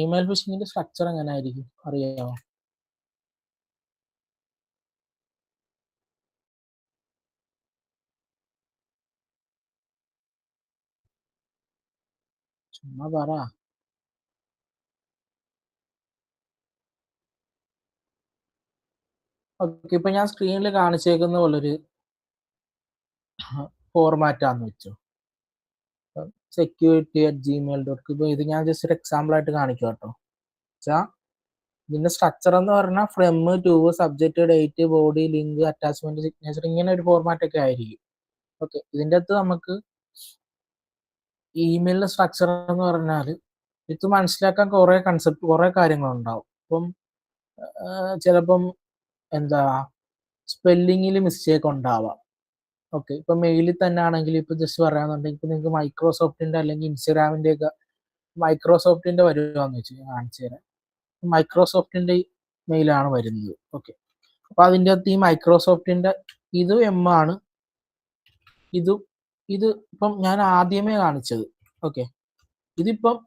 ഇമെയിൽ ഫിഷിങ്ങിന്റെ സ്ട്രക്ചർ എങ്ങനെ ആയിരിക്കും അറിയാമോ? ചുമ്മാ പറ. ഓക്കെ, ഇപ്പൊ ഞാൻ സ്ക്രീനിൽ കാണിച്ചേക്കുന്ന പോലൊരു ഫോർമാറ്റാന്ന് വെച്ചോ. security@gmail.com. ഇപ്പൊ ഇത് ഞാൻ ജസ്റ്റ് ഒരു എക്സാമ്പിൾ ആയിട്ട് കാണിക്കാം കേട്ടോ. വെച്ചാൽ ഇതിന്റെ സ്ട്രക്ചർ എന്ന് പറഞ്ഞാൽ from to subject date body link attachment signature ഇങ്ങനെ ഒരു ഫോർമാറ്റ് ഒക്കെ ആയിരിക്കും. ഓക്കെ, ഇതിൻ്റെ അകത്ത് നമുക്ക് ഇമെയിലിന്റെ സ്ട്രക്ചർ എന്ന് പറഞ്ഞാൽ ഇത് മനസ്സിലാക്കാൻ കുറെ കാര്യങ്ങളുണ്ടാവും. ഇപ്പം ചിലപ്പം എന്താ സ്പെല്ലിങ്ങിൽ മിസ്റ്റേക്ക് ഉണ്ടാവാം. ഓക്കെ, ഇപ്പൊ മെയിലിൽ തന്നെ ആണെങ്കിൽ ഇപ്പൊ ജസ്റ്റ് പറയാന്നുണ്ടെങ്കിൽ ഇപ്പൊ നിങ്ങൾക്ക് മൈക്രോസോഫ്റ്റിന്റെ അല്ലെങ്കിൽ ഇൻസ്റ്റാഗ്രാമിന്റെ ഒക്കെ മൈക്രോസോഫ്റ്റിന്റെ വരുവാന്ന് വെച്ച് ഞാൻ കാണിച്ചു തരാം. മൈക്രോസോഫ്റ്റിന്റെ മെയിലാണ് വരുന്നത്. ഓക്കെ, അപ്പൊ അതിൻ്റെ അകത്ത് ഈ മൈക്രോസോഫ്റ്റിന്റെ ഇത് എം ആണ്, ഇത് ഇപ്പം ഞാൻ ആദ്യമേ കാണിച്ചത്. ഓക്കെ, ഇതിപ്പം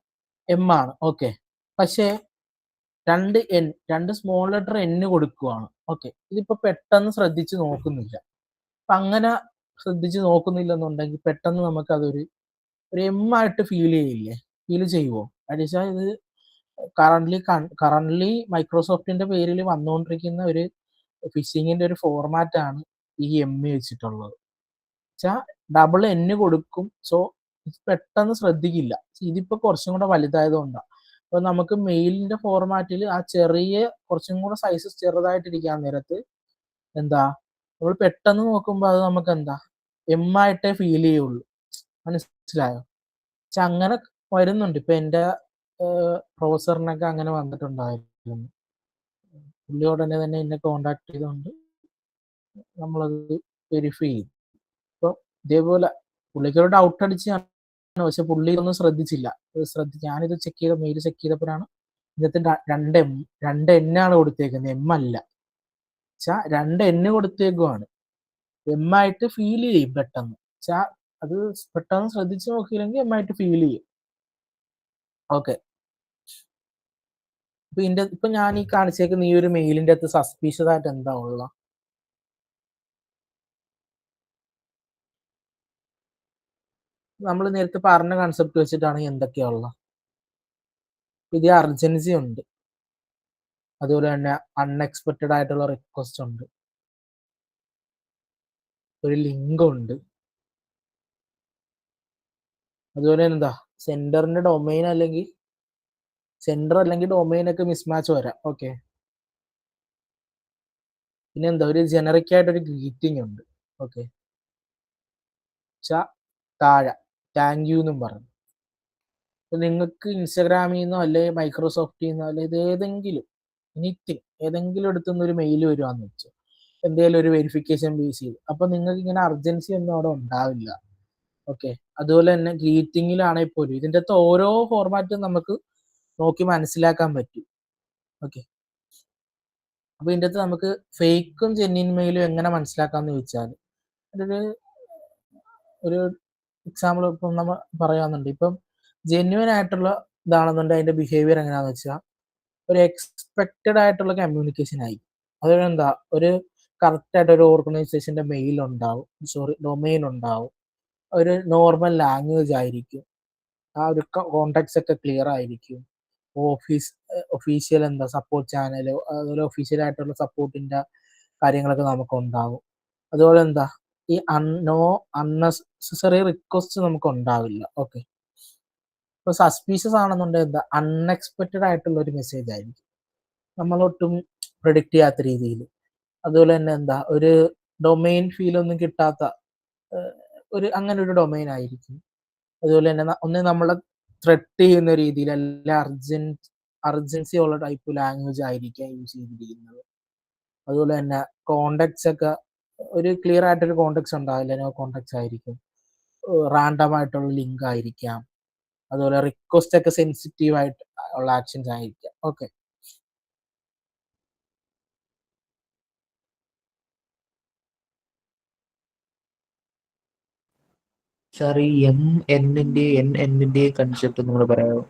എം ആണ്. ഓക്കെ, പക്ഷേ രണ്ട് സ്മോൾ ലെറ്റർ എൻ കൊടുക്കുവാണ്. ഓക്കെ, ഇതിപ്പോ പെട്ടെന്ന് ശ്രദ്ധിച്ച് നോക്കുന്നില്ല. അപ്പൊ അങ്ങനെ ശ്രദ്ധിച്ച് നോക്കുന്നില്ലെന്നുണ്ടെങ്കിൽ പെട്ടെന്ന് നമുക്ക് അതൊരു എം ആയിട്ട് ഫീൽ ചെയ്യുമോ? അടിച്ചാൽ ഇത് കറന്റ്ലി മൈക്രോസോഫ്റ്റിന്റെ പേരിൽ വന്നുകൊണ്ടിരിക്കുന്ന ഒരു ഫിഷിങ്ങിന്റെ ഒരു ഫോർമാറ്റ് ആണ് ഈ എം വെച്ചിട്ടുള്ളത്. വെച്ചാൽ ഡബിൾ എൻ കൊടുക്കും. സോ ഇത് പെട്ടെന്ന് ശ്രദ്ധിക്കില്ല. ഇതിപ്പോ കുറച്ചും കൂടെ വലുതായതുകൊണ്ടാണ്. അപ്പൊ നമുക്ക് മെയിലിന്റെ ഫോർമാറ്റിൽ ആ കുറച്ചും കൂടെ സൈസസ് ചെറുതായിട്ടിരിക്കാൻ നേരത്ത് എന്താ നമ്മൾ പെട്ടെന്ന് നോക്കുമ്പോൾ അത് നമുക്ക് എന്താ എം ആയിട്ടേ ഫീൽ ചെയ്യുള്ളൂ. മനസ്സിലായോ? പക്ഷെ അങ്ങനെ വരുന്നുണ്ട്. ഇപ്പൊ എൻ്റെ പ്രൊഫസറിനൊക്കെ അങ്ങനെ വന്നിട്ടുണ്ടായിരുന്നു. പുള്ളി ഉടനെ തന്നെ എന്നെ കോണ്ടാക്ട് ചെയ്തുകൊണ്ട് നമ്മളത് വെരിഫൈ ചെയ്തു. അപ്പൊ ഇതേപോലെ പുള്ളിക്കൊരു ഡൗട്ട് അടിച്ചാണ്, പക്ഷെ പുള്ളി ഒന്നും ശ്രദ്ധിച്ചില്ല. ഞാനിത് മെയിൽ ചെക്ക് ചെയ്തപ്പോഴാണ് ഇതിനകത്ത് രണ്ട് എന്നാണ് കൊടുത്തേക്കുന്നത്, എം അല്ല. വെച്ചാ രണ്ട് എൻ കൊടുത്തേക്കുവാണ്. എം ആയിട്ട് ഫീൽ ചെയ്യും പെട്ടെന്ന്. വെച്ചാ അത് പെട്ടെന്ന് ശ്രദ്ധിച്ചു നോക്കിയില്ലെങ്കിൽ എം ആയിട്ട് ഫീൽ ചെയ്യും. ഓക്കെ, ഇപ്പൊ ഞാൻ ഈ കാണിച്ചേക്കുന്ന ഈ ഒരു മെയിലിന്റെ അകത്ത് സസ്പീഷ്യസ് ആയിട്ട് എന്താ ഉള്ള? നമ്മൾ നേരത്തെ പറഞ്ഞ കൺസെപ്റ്റ് വെച്ചിട്ടാണ് എന്തൊക്കെയാ ഉള്ള? ഇത് അർജൻസി ഉണ്ട്, അതുപോലെ തന്നെ അൺഎക്സ്പെക്റ്റഡ് ആയിട്ടുള്ള റിക്വസ്റ്റ് ഉണ്ട്, ഒരു ലിങ്ക് ഉണ്ട്, അതുപോലെ എന്താ സെൻഡർ അല്ലെങ്കിൽ ഡൊമൈൻ ഒക്കെ മിസ്മാച്ച് വരാം. ഓക്കെ, പിന്നെ എന്താ ഒരു ജനറിക് ആയിട്ടൊരു ഗ്രീറ്റിംഗ് ഉണ്ട്. ഓക്കെ, താഴെ താങ്ക് യു എന്നും പറഞ്ഞു. അപ്പൊ നിങ്ങൾക്ക് ഇൻസ്റ്റാഗ്രാമിൽ നിന്നോ അല്ലെങ്കിൽ മൈക്രോസോഫ്റ്റിൽ നിന്നോ അല്ലെങ്കിൽ ഏതെങ്കിലും എടുത്തുനിന്ന് ഒരു മെയിൽ വരുവാന്ന് വെച്ചോ, എന്തെങ്കിലും ഒരു വെരിഫിക്കേഷൻ ബേസ് ചെയ്ത്. അപ്പൊ നിങ്ങൾക്ക് ഇങ്ങനെ അർജൻസി ഒന്നും അവിടെ ഉണ്ടാവില്ല. ഓക്കെ, അതുപോലെ തന്നെ ഗ്രീറ്റിംഗിലാണെങ്കിൽ പോലും ഇതിൻ്റെ അകത്ത് ഓരോ ഫോർമാറ്റും നമുക്ക് നോക്കി മനസ്സിലാക്കാൻ പറ്റും. ഓക്കെ, അപ്പൊ ഇതിൻ്റെ അകത്ത് നമുക്ക് ഫേക്കും ജെന്യൂൻ മെയിലും എങ്ങനെ മനസ്സിലാക്കാന്ന് ചോദിച്ചാൽ ഒരു എക്സാമ്പിൾ ഇപ്പം നമ്മൾ പറയാന്നുണ്ട്. ഇപ്പം ജെന്യൂൻ ആയിട്ടുള്ള ഇതാണെന്നുണ്ടെങ്കിൽ അതിന്റെ ബിഹേവിയർ എങ്ങനെയാന്ന് വെച്ചാൽ ഒരു എക്സ്പെക്റ്റഡ് ആയിട്ടുള്ള കമ്മ്യൂണിക്കേഷൻ ആയി. അതുപോലെ എന്താ ഒരു കറക്റ്റ് ആയിട്ട് ഒരു ഓർഗനൈസേഷന്റെ മെയിൽ ഉണ്ടാവും, ഡൊമൈൻ ഉണ്ടാവും, ഒരു നോർമൽ ലാംഗ്വേജ് ആയിരിക്കും, ആ ഒരു കോണ്ടാക്ട്സ് ഒക്കെ ക്ലിയർ ആയിരിക്കും, ഒഫീഷ്യൽ എന്താ സപ്പോർട്ട് ചാനൽ, അതുപോലെ ഒഫീഷ്യൽ ആയിട്ടുള്ള സപ്പോർട്ടിന്റെ കാര്യങ്ങളൊക്കെ നമുക്ക് ഉണ്ടാവും. അതുപോലെ എന്താ ഈ അൺനെസസറി റിക്വസ്റ്റ് നമുക്ക് ഉണ്ടാവില്ല. ഓക്കെ, ഇപ്പൊ സസ്പീഷ്യസ് ആണെന്നുണ്ടെങ്കിൽ എന്താ അൺഎക്സ്പെക്റ്റഡ് ആയിട്ടുള്ള ഒരു മെസ്സേജ് ആയിരിക്കും, നമ്മളൊട്ടും പ്രെഡിക്റ്റ് ചെയ്യാത്ത രീതിയിൽ. അതുപോലെ തന്നെ എന്താ ഒരു ഡൊമൈൻ ഫീൽ ഒന്നും കിട്ടാത്ത അങ്ങനെ ഒരു ഡൊമൈൻ ആയിരിക്കും. അതുപോലെ തന്നെ നമ്മളെ ത്രെട്ട് ചെയ്യുന്ന രീതിയിൽ അല്ല അർജൻസി ഉള്ള ടൈപ്പ് ലാംഗ്വേജ് ആയിരിക്കാം യൂസ് ചെയ്തിരിക്കുന്നത്. അതുപോലെ തന്നെ കോണ്ടാക്ട്സ് ഒക്കെ ഒരു ക്ലിയർ ആയിട്ടൊരു കോണ്ടാക്ട്സ് ഉണ്ടാവില്ല, നോ കോണ്ടാക്ട്സ് ആയിരിക്കും, റാൻഡം ആയിട്ടുള്ള ലിങ്ക് ആയിരിക്കാം, അതുപോലെ റിക്വസ്റ്റ് ഒക്കെ സെൻസിറ്റീവ് ആയിട്ട് ഉള്ള ആക്ഷൻസ് ആയിരിക്കാം. ഓക്കെ, സാർ ഈ എം എന്നിന്റെ കൺസെപ്റ്റ് നിങ്ങൾ പറയാമോ?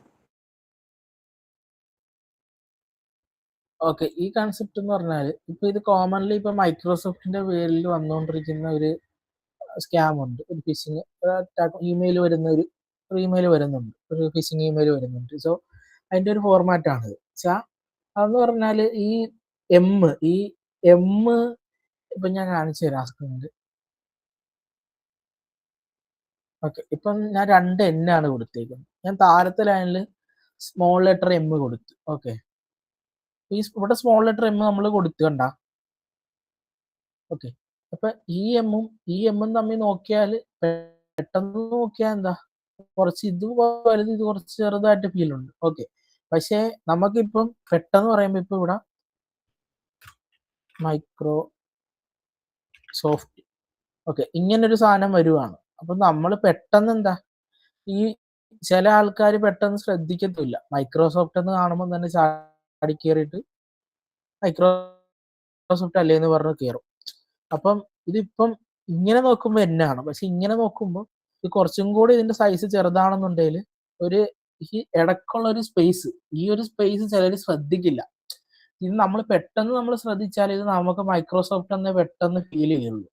ഓക്കെ, ഈ കൺസെപ്റ്റ് എന്ന് പറഞ്ഞാൽ ഇപ്പൊ ഇത് കോമൺലി ഇപ്പൊ മൈക്രോസോഫ്റ്റിന്റെ പേരിൽ വന്നുകൊണ്ടിരിക്കുന്ന ഒരു സ്കാം ഉണ്ട്. ഒരു ഫിഷിങ് ഇമെയിൽ വരുന്ന ഒരു ഇമെയിൽ വരുന്നുണ്ട്, ഒരു ഫിഷിങ് ഇമെയിൽ വരുന്നുണ്ട്. സോ അതിന്റെ ഒരു ഫോർമാറ്റ് ആണിത്. അതെന്ന് പറഞ്ഞാൽ ഈ എം ഇപ്പൊ ഞാൻ കാണിച്ചു തരാം സ്ക്രീനിൽ. ഓക്കെ, ഇപ്പം ഞാൻ 2 N ആണ് കൊടുത്തേക്കുന്നത്. ഞാൻ താഴത്തെ ലൈനിൽ സ്മോൾ ലെറ്റർ എം കൊടുത്തു. ഓക്കെ, ഇവിടെ സ്മോൾ ലെറ്റർ എം നമ്മൾ കൊടുത്തു കണ്ട. ഓക്കെ, അപ്പൊ ഈ എമ്മും തമ്മിൽ നോക്കിയാൽ പെട്ടെന്ന് നോക്കിയാൽ എന്താ, കുറച്ച് ഇത് വലുത്, ഇത് കുറച്ച് ചെറുതായിട്ട് ഫീൽ ഉണ്ട്. ഓക്കെ, പക്ഷേ നമുക്കിപ്പം പെട്ടെന്ന് പറയുമ്പോൾ ഇപ്പൊ ഇവിടെ മൈക്രോസോഫ്റ്റ്, ഓക്കെ, ഇങ്ങനൊരു സാധനം വരുവാണ്. അപ്പൊ നമ്മൾ പെട്ടെന്ന് എന്താ, ഈ ചില ആൾക്കാർ പെട്ടെന്ന് ശ്രദ്ധിക്കത്തില്ല, മൈക്രോസോഫ്റ്റ് എന്ന് കാണുമ്പോൾ തന്നെ ചാടി കയറിയിട്ട് മൈക്രോസോഫ്റ്റ് അല്ലേന്ന് പറഞ്ഞ് കയറും. അപ്പം ഇതിപ്പം ഇങ്ങനെ നോക്കുമ്പോൾ എന്നാണ്, പക്ഷെ ഇങ്ങനെ നോക്കുമ്പോൾ ഇത് കുറച്ചും കൂടി ഇതിന്റെ സൈസ് ചെറുതാണെന്നുണ്ടെങ്കിൽ ഒരു ഈ ഇടക്കുള്ള ഒരു സ്പേസ്, ഈ ഒരു സ്പേസ് ചിലർ ശ്രദ്ധിക്കില്ല. ഇത് നമ്മൾ പെട്ടെന്ന് ശ്രദ്ധിച്ചാൽ ഇത് നമുക്ക് മൈക്രോസോഫ്റ്റ് എന്ന് പെട്ടെന്ന് ഫീൽ ചെയ്യുള്ളൂ.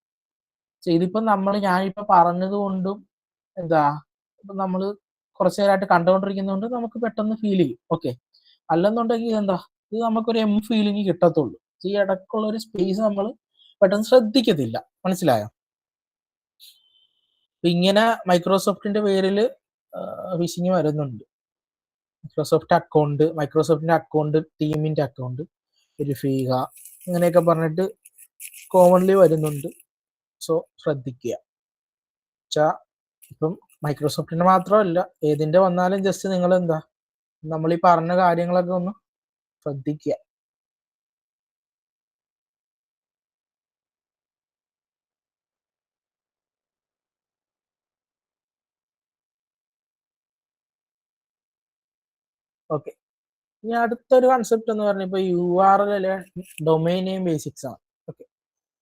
ഇതിപ്പോ ഞാനിപ്പോ പറഞ്ഞത് കൊണ്ടും എന്താ, ഇപ്പൊ നമ്മള് കുറച്ചു നേരമായിട്ട് കണ്ടുകൊണ്ടിരിക്കുന്നതുകൊണ്ട് നമുക്ക് പെട്ടെന്ന് ഫീൽ ചെയ്യും. ഓക്കെ, അല്ലെന്നുണ്ടെങ്കിൽ എന്താ, ഇത് നമുക്കൊരു എം ഫീലിംഗ് കിട്ടത്തുള്ളൂ. ഈ ഇടക്കുള്ള ഒരു സ്പേസ് നമ്മൾ പെട്ടെന്ന് ശ്രദ്ധിക്കത്തില്ല. മനസ്സിലായോ? ഇങ്ങനെ മൈക്രോസോഫ്റ്റിന്റെ പേരിൽ ഫിഷിങ് വരുന്നുണ്ട്. മൈക്രോസോഫ്റ്റിന്റെ അക്കൗണ്ട്, ടീമിന്റെ അക്കൗണ്ട് വെരിഫൈ ചെയ്യുക, അങ്ങനെയൊക്കെ പറഞ്ഞിട്ട് കോമൺലി വരുന്നുണ്ട്. സോ ശ്രദ്ധിക്കുക. ഇപ്പം മൈക്രോസോഫ്റ്റിന്റെ മാത്രമല്ല, ഏതിന്റെ വന്നാലും ജസ്റ്റ് നിങ്ങൾ എന്താ, നമ്മൾ ഈ പറഞ്ഞ കാര്യങ്ങളൊക്കെ ഒന്ന് ശ്രദ്ധിക്കുക. ഓക്കെ, ഇനി അടുത്തൊരു കൺസെപ്റ്റ് എന്ന് പറഞ്ഞാൽ ഇപ്പൊ URL ഡൊമൈൻ നെയിം ബേസിക്സ് ആണ്. ഓക്കെ,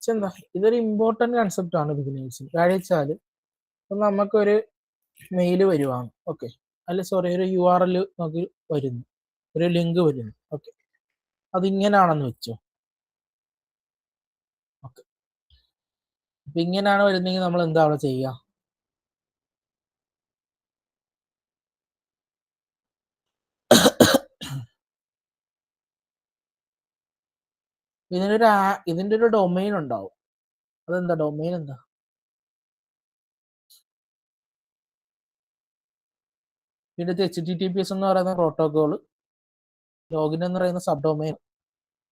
എന്താ, ഇതൊരു ഇമ്പോർട്ടന്റ് കൺസെപ്റ്റ് ആണ് ബിഗിനേഴ്സിന്. കാര്യം വെച്ചാൽ ഇപ്പൊ നമുക്കൊരു മെയിൽ വരുവാണ്. ഓക്കെ, ഒരു URL നമുക്ക് വരുന്നു, ഒരു ലിങ്ക് വരുന്നു. ഓക്കെ, അതിങ്ങനാണെന്ന് വെച്ചോ. ഓക്കെ, അപ്പൊ ഇങ്ങനെയാണ് വരുന്നെങ്കിൽ നമ്മൾ എന്താ അവിടെ ചെയ്യുക? ഇതിന്റെ ഒരു ഡൊമൈൻ ഉണ്ടാവും. അതെന്താ ഡൊമൈൻ? എന്താ ഇതിന്റെ HTTPS എന്ന് പറയുന്ന പ്രോട്ടോകോൾ, ലോഗിൻ എന്ന് പറയുന്ന സബ് ഡൊമൈൻ,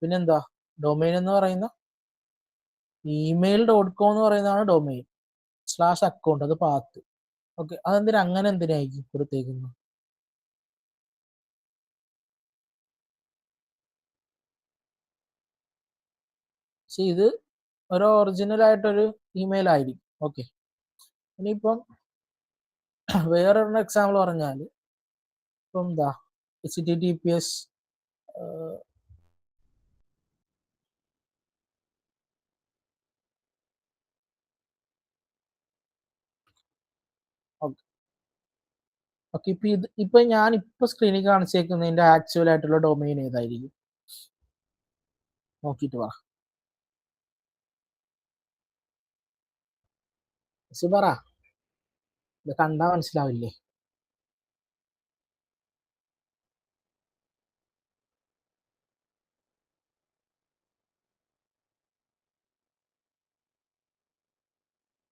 പിന്നെന്താ ഡൊമൈൻ എന്ന് പറയുന്ന email.com എന്ന് പറയുന്നതാണ് ഡൊമൈൻ, /account അത് പാത്ത്. ഓക്കെ, എന്തിനായിരിക്കും കൊടുത്തേക്കുന്നത്? പക്ഷെ ഇത് ഒരു ഒറിജിനൽ ആയിട്ടൊരു ഇമെയിൽ ആയിരിക്കും. ഓക്കെ, ഇനിയിപ്പം വേറൊരു എക്സാമ്പിൾ പറഞ്ഞാൽ ഇപ്പം എന്താ HTTPS ഓക്കെ, ഇപ്പൊ ഞാൻ സ്ക്രീനിൽ കാണിച്ചേക്കുന്നതിന്റെ ആക്ച്വൽ ആയിട്ടുള്ള ഡൊമൈൻ ഏതായിരിക്കും നോക്കിട്ട് വാ. പറ, ഇത് കണ്ടാ മനസ്സിലാവില്ലേ?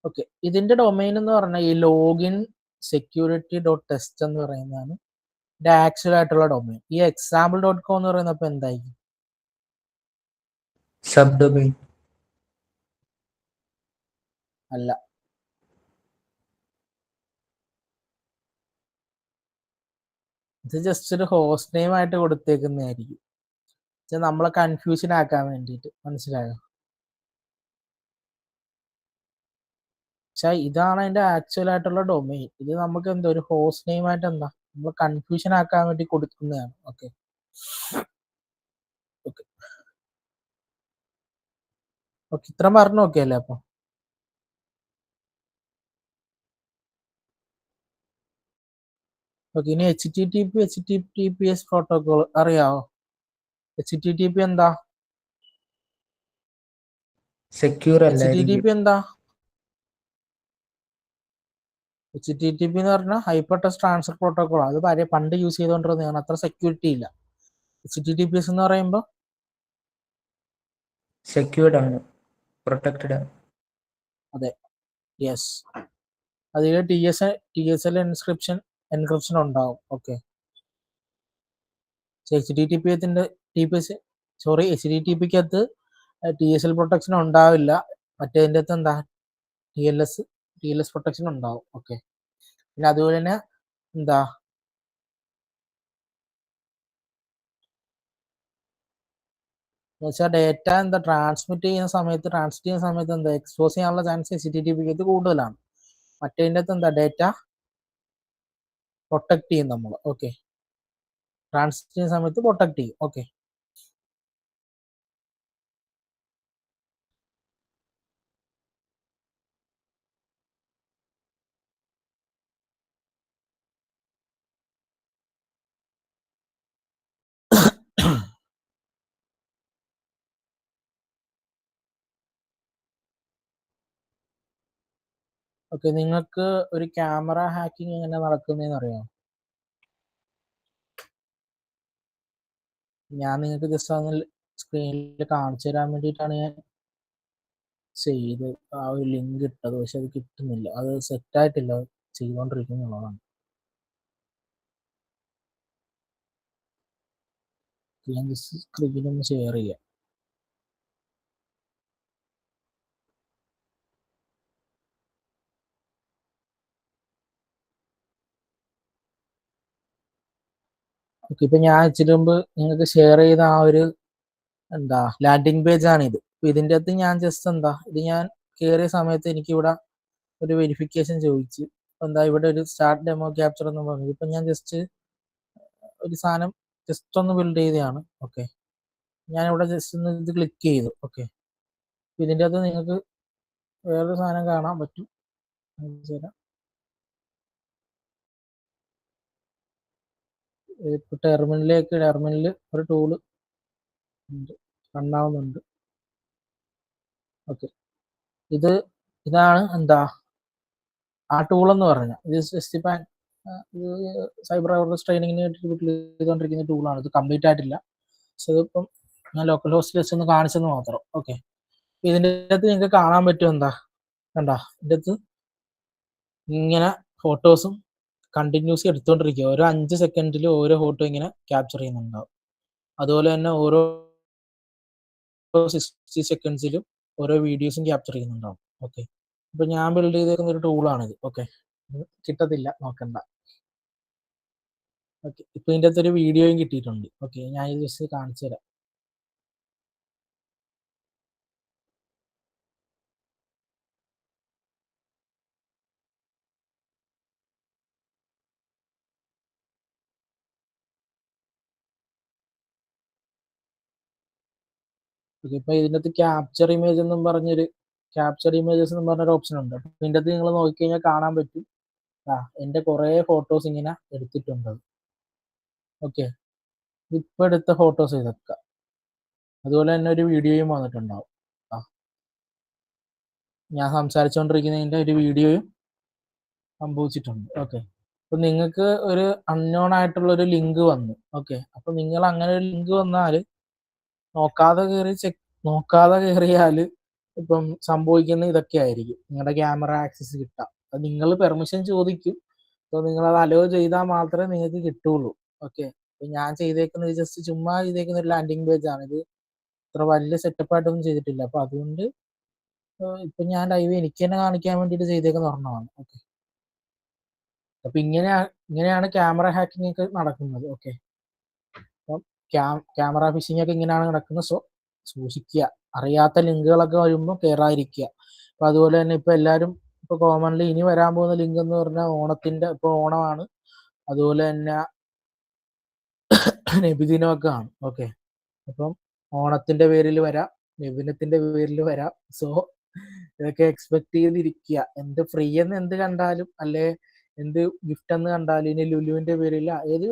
ഓക്കെ, ഇതിന്റെ ഡൊമൈൻ എന്ന് പറഞ്ഞാൽ ഈ ലോഗിൻ security.test എന്ന് പറയുന്നതാണ് ഇതിന്റെ ആക്ച്വൽ ആയിട്ടുള്ള ഡൊമൈൻ. ഈ example.com എന്ന് പറയുന്നപ്പോ എന്തായിരിക്കും? സബ് ഡൊമൈൻ അല്ല, ഇത് ജസ്റ്റ് ഒരു ഹോസ്റ്റ് നെയിം ആയിട്ട് കൊടുത്തേക്കുന്നതായിരിക്കും, നമ്മളെ കൺഫ്യൂഷൻ ആക്കാൻ വേണ്ടിയിട്ട്. മനസ്സിലായോ? പക്ഷെ ഇതാണ് അതിന്റെ ആക്ച്വൽ ആയിട്ടുള്ള ഡൊമൈൻ. ഇത് നമുക്ക് എന്താ ഒരു ഹോസ്റ്റ് നെയിം ആയിട്ട് എന്താ നമ്മൾ കൺഫ്യൂഷൻ ആക്കാൻ വേണ്ടി കൊടുക്കുന്നതാണ്. ഓക്കെ, ഓക്കെ, ഓക്കെ, ഇത്ര പറഞ്ഞു നോക്കിയല്ലേ? അപ്പൊ ഓക്കെ, ഇനി HTTPS പ്രോട്ടോകോൾ അറിയാവോ? HTTP എന്താ? സെക്യൂർ അല്ലായിരിക്കും. HTTP എന്താ? HTTP എന്ന് പറഞ്ഞാൽ ഹൈപ്പർ ടെക്സ്റ്റ് ട്രാൻസ്ഫർ പ്രോട്ടോകോൾ. അത് പണ്ട് യൂസ് ചെയ്തുകൊണ്ടിരുന്നതാണ്. അത്ര സെക്യൂരിറ്റി ഇല്ല. HTTPS എന്ന് പറയുമ്പോൾ സെക്യൂർഡ് ആണ്, പ്രൊട്ടക്റ്റഡ് ആണ്. അതെ, യെസ്. അതിൽ TSL എൻക്രിപ്ഷൻ ഉണ്ടാവും. ഓക്കെ. HTTPക്കകത്ത് TSL പ്രൊട്ടക്ഷൻ ഉണ്ടാവില്ല. മറ്റേതിൻ്റെ അകത്ത് എന്താ TLS പ്രൊട്ടക്ഷൻ ഉണ്ടാവും. ഓക്കെ. പിന്നെ അതുപോലെ തന്നെ എന്താ എന്നുവെച്ചാൽ ഡേറ്റ ട്രാൻസ്മിറ്റ് ചെയ്യുന്ന സമയത്ത് എന്താ എക്സ്പോസ് ചെയ്യാനുള്ള ചാൻസ് HTTPക്കകത്ത് കൂടുതലാണ്. മറ്റേതിൻ്റെ അകത്ത് എന്താ ഡേറ്റ പ്രൊട്ടക്ട് ചെയ്യും നമ്മൾ. ഓക്കെ. ട്രാൻസ്മിറ്റ് ചെയ്യുന്ന സമയത്ത് പ്രൊട്ടക്ട് ചെയ്യും. ഓക്കെ. ഓക്കെ. നിങ്ങൾക്ക് ഒരു ക്യാമറ ഹാക്കിംഗ് എങ്ങനെ നടക്കുന്നതെന്ന് അറിയാം? ഞാൻ നിങ്ങൾക്ക് ജസ്റ്റ് ഒന്ന് സ്ക്രീനിൽ കാണിച്ചു തരാൻ വേണ്ടിയിട്ടാണ് ഞാൻ ചെയ്ത് ആ ഒരു ലിങ്ക് ഇട്ടത്. പക്ഷെ അത് കിട്ടുന്നില്ല. അത് സെറ്റായിട്ടില്ല, ചെയ്തുകൊണ്ടിരിക്കുന്നുള്ളതാണ്. ഞാൻ ജസ്റ്റ് സ്ക്രീനൊന്ന് ഷെയർ ചെയ്യാം. ഓക്കെ. ഇപ്പൊ ഞാൻ ഇച്ചിരി മുമ്പ് നിങ്ങൾക്ക് ഷെയർ ചെയ്ത ആ ഒരു ലാൻഡിംഗ് പേജ് ആണിത്. അപ്പൊ ഇതിൻ്റെ അകത്ത് ഞാൻ ജസ്റ്റ് ഇത് ഞാൻ കയറിയ സമയത്ത് എനിക്കിവിടെ ഒരു വെരിഫിക്കേഷൻ ചോദിച്ചു. ഇവിടെ ഒരു സ്റ്റാർട്ട് ഡെമോ ക്യാപ്ചർ എന്ന് പറഞ്ഞു. ഇപ്പൊ ഞാൻ ജസ്റ്റ് ഒരു സാധനം ജസ്റ്റ് ഒന്ന് ബിൽഡ് ചെയ്തതാണ്. ഓക്കെ. ഞാനിവിടെ ജസ്റ്റ് ഒന്ന് ഇത് ക്ലിക്ക് ചെയ്തു. ഓക്കെ. ഇതിൻ്റെ അകത്ത് നിങ്ങൾക്ക് വേറൊരു സാധനം കാണാൻ പറ്റും. ഇപ്പൊ ടെർമിനലിൽ ഒരു ടൂള് റണ്ണാവുന്നുണ്ട്. ഓക്കെ. ഇതാണ് ആ ടൂൾ എന്ന് പറഞ്ഞാൽ ഇത് ജസ്റ്റ് ഇപ്പം സൈബർ അവേർനെസ് ട്രെയിനിങ്ങിന് ചെയ്തുകൊണ്ടിരിക്കുന്ന ടൂളാണ്. ഇത് കംപ്ലീറ്റ് ആയിട്ടില്ല. പക്ഷെ ഇതിപ്പം ഞാൻ ലോക്കൽ ഹോസ്റ്റ് ജസ്റ്റ് ഒന്ന് കാണിച്ചെന്ന് മാത്രം. ഓക്കെ. ഇതിൻ്റെ അകത്ത് നിങ്ങൾക്ക് കാണാൻ പറ്റും ഇതിൻ്റെ അകത്ത് ഇങ്ങനെ ഫോട്ടോസും കണ്ടിന്യൂസ് എടുത്തുകൊണ്ടിരിക്കുക. ഓരോ 5 സെക്കൻഡിൽ ഓരോ ഫോട്ടോ ഇങ്ങനെ ക്യാപ്ചർ ചെയ്യുന്നുണ്ടാവും. അതുപോലെ തന്നെ ഓരോ 60 സെക്കൻഡ്സിലും ഓരോ വീഡിയോസും ക്യാപ്ചർ ചെയ്യുന്നുണ്ടാവും. ഓക്കെ. ഇപ്പൊ ഞാൻ ബിൽഡ് ചെയ്തേക്കുന്ന ഒരു ടൂളാണിത്. ഓക്കെ. കിട്ടത്തില്ല, നോക്കണ്ട. ഓക്കെ. ഇപ്പൊ ഇതിൻ്റെ അകത്ത് ഒരു വീഡിയോയും കിട്ടിയിട്ടുണ്ട്. ഓക്കെ. ഞാൻ ഇത് ജസ്റ്റ് കാണിച്ചു തരാം. ഓക്കെ. ഇപ്പൊ ഇതിൻ്റെ അകത്ത് ക്യാപ്ചർ ഇമേജസ് എന്ന് പറഞ്ഞൊരു ഓപ്ഷൻ ഉണ്ട്. അപ്പൊ ഇതിൻ്റെ അകത്ത് നിങ്ങൾ നോക്കിക്കഴിഞ്ഞാൽ കാണാൻ പറ്റും. എന്റെ കുറെ ഫോട്ടോസ് ഇങ്ങനെ എടുത്തിട്ടുണ്ട്. ഓക്കെ. ഇപ്പൊ എടുത്ത ഫോട്ടോസ് ഇതൊക്കെ. അതുപോലെ തന്നെ ഒരു വീഡിയോയും വന്നിട്ടുണ്ടാവും. ഞാൻ സംസാരിച്ചുകൊണ്ടിരിക്കുന്നതിന്റെ ഒരു വീഡിയോയും സംഭവിച്ചിട്ടുണ്ട്. ഓക്കെ. അപ്പൊ നിങ്ങൾക്ക് ഒരു അൺനോൺ ആയിട്ടുള്ള ഒരു ലിങ്ക് വന്നു. ഓക്കെ. അപ്പൊ നിങ്ങൾ അങ്ങനെ ഒരു ലിങ്ക് വന്നാല് നോക്കാതെ കയറിയാല് ഇപ്പം സംഭവിക്കുന്ന ഇതൊക്കെ ആയിരിക്കും. നിങ്ങളുടെ ക്യാമറ ആക്സസ് കിട്ടാം. അത് നിങ്ങൾ പെർമിഷൻ ചോദിക്കും. അപ്പോൾ നിങ്ങൾ അത് അലോ ചെയ്താൽ മാത്രമേ നിങ്ങൾക്ക് കിട്ടുള്ളൂ. ഓക്കെ. അപ്പൊ ഞാൻ ചെയ്തേക്കുന്നത് ജസ്റ്റ് ചുമ്മാ ചെയ്തേക്കുന്ന ഒരു ലാൻഡിംഗ് പേജ് ആണ്. ഇത് ഇത്ര വലിയ സെറ്റപ്പ് ആയിട്ടൊന്നും ചെയ്തിട്ടില്ല. അപ്പൊ അതുകൊണ്ട് ഇപ്പൊ ഞാൻ ലൈവ് എനിക്ക് തന്നെ കാണിക്കാൻ വേണ്ടിയിട്ട് ചെയ്തേക്കുന്ന ഒരെണ്ണമാണ്. ഓക്കെ. അപ്പൊ ഇങ്ങനെയാണ് ക്യാമറ ഹാക്കിംഗ് ഒക്കെ നടക്കുന്നത്. ഓക്കെ. അപ്പം ക്യാമറ ഫിഷിംഗ് ഒക്കെ ഇങ്ങനെയാണ് നടക്കുന്നത്. സോ സൂക്ഷിക്കുക. അറിയാത്ത ലിങ്കുകളൊക്കെ വരുമ്പോൾ കയറാതിരിക്കുക. അപ്പൊ അതുപോലെ തന്നെ ഇപ്പൊ എല്ലാവരും ഇപ്പൊ കോമൺലി ഇനി വരാൻ പോകുന്ന ലിങ്ക് എന്ന് പറഞ്ഞാൽ ഇപ്പൊ ഓണമാണ്. അതുപോലെ തന്നെ നബിദിനമൊക്കെ ആണ്. ഓക്കെ. അപ്പം ഓണത്തിന്റെ പേരിൽ വരാം, നബിദിനത്തിന്റെ പേരിൽ വരാം. സോ ഇതൊക്കെ എക്സ്പെക്ട് ചെയ്തിരിക്കുക. ഫ്രീ എന്ന് എന്ത് കണ്ടാലും അല്ലെ എന്ത് ഗിഫ്റ്റ് എന്ന് കണ്ടാൽ ഇനി ലുലുവിന്റെ പേരില്ല ഏത്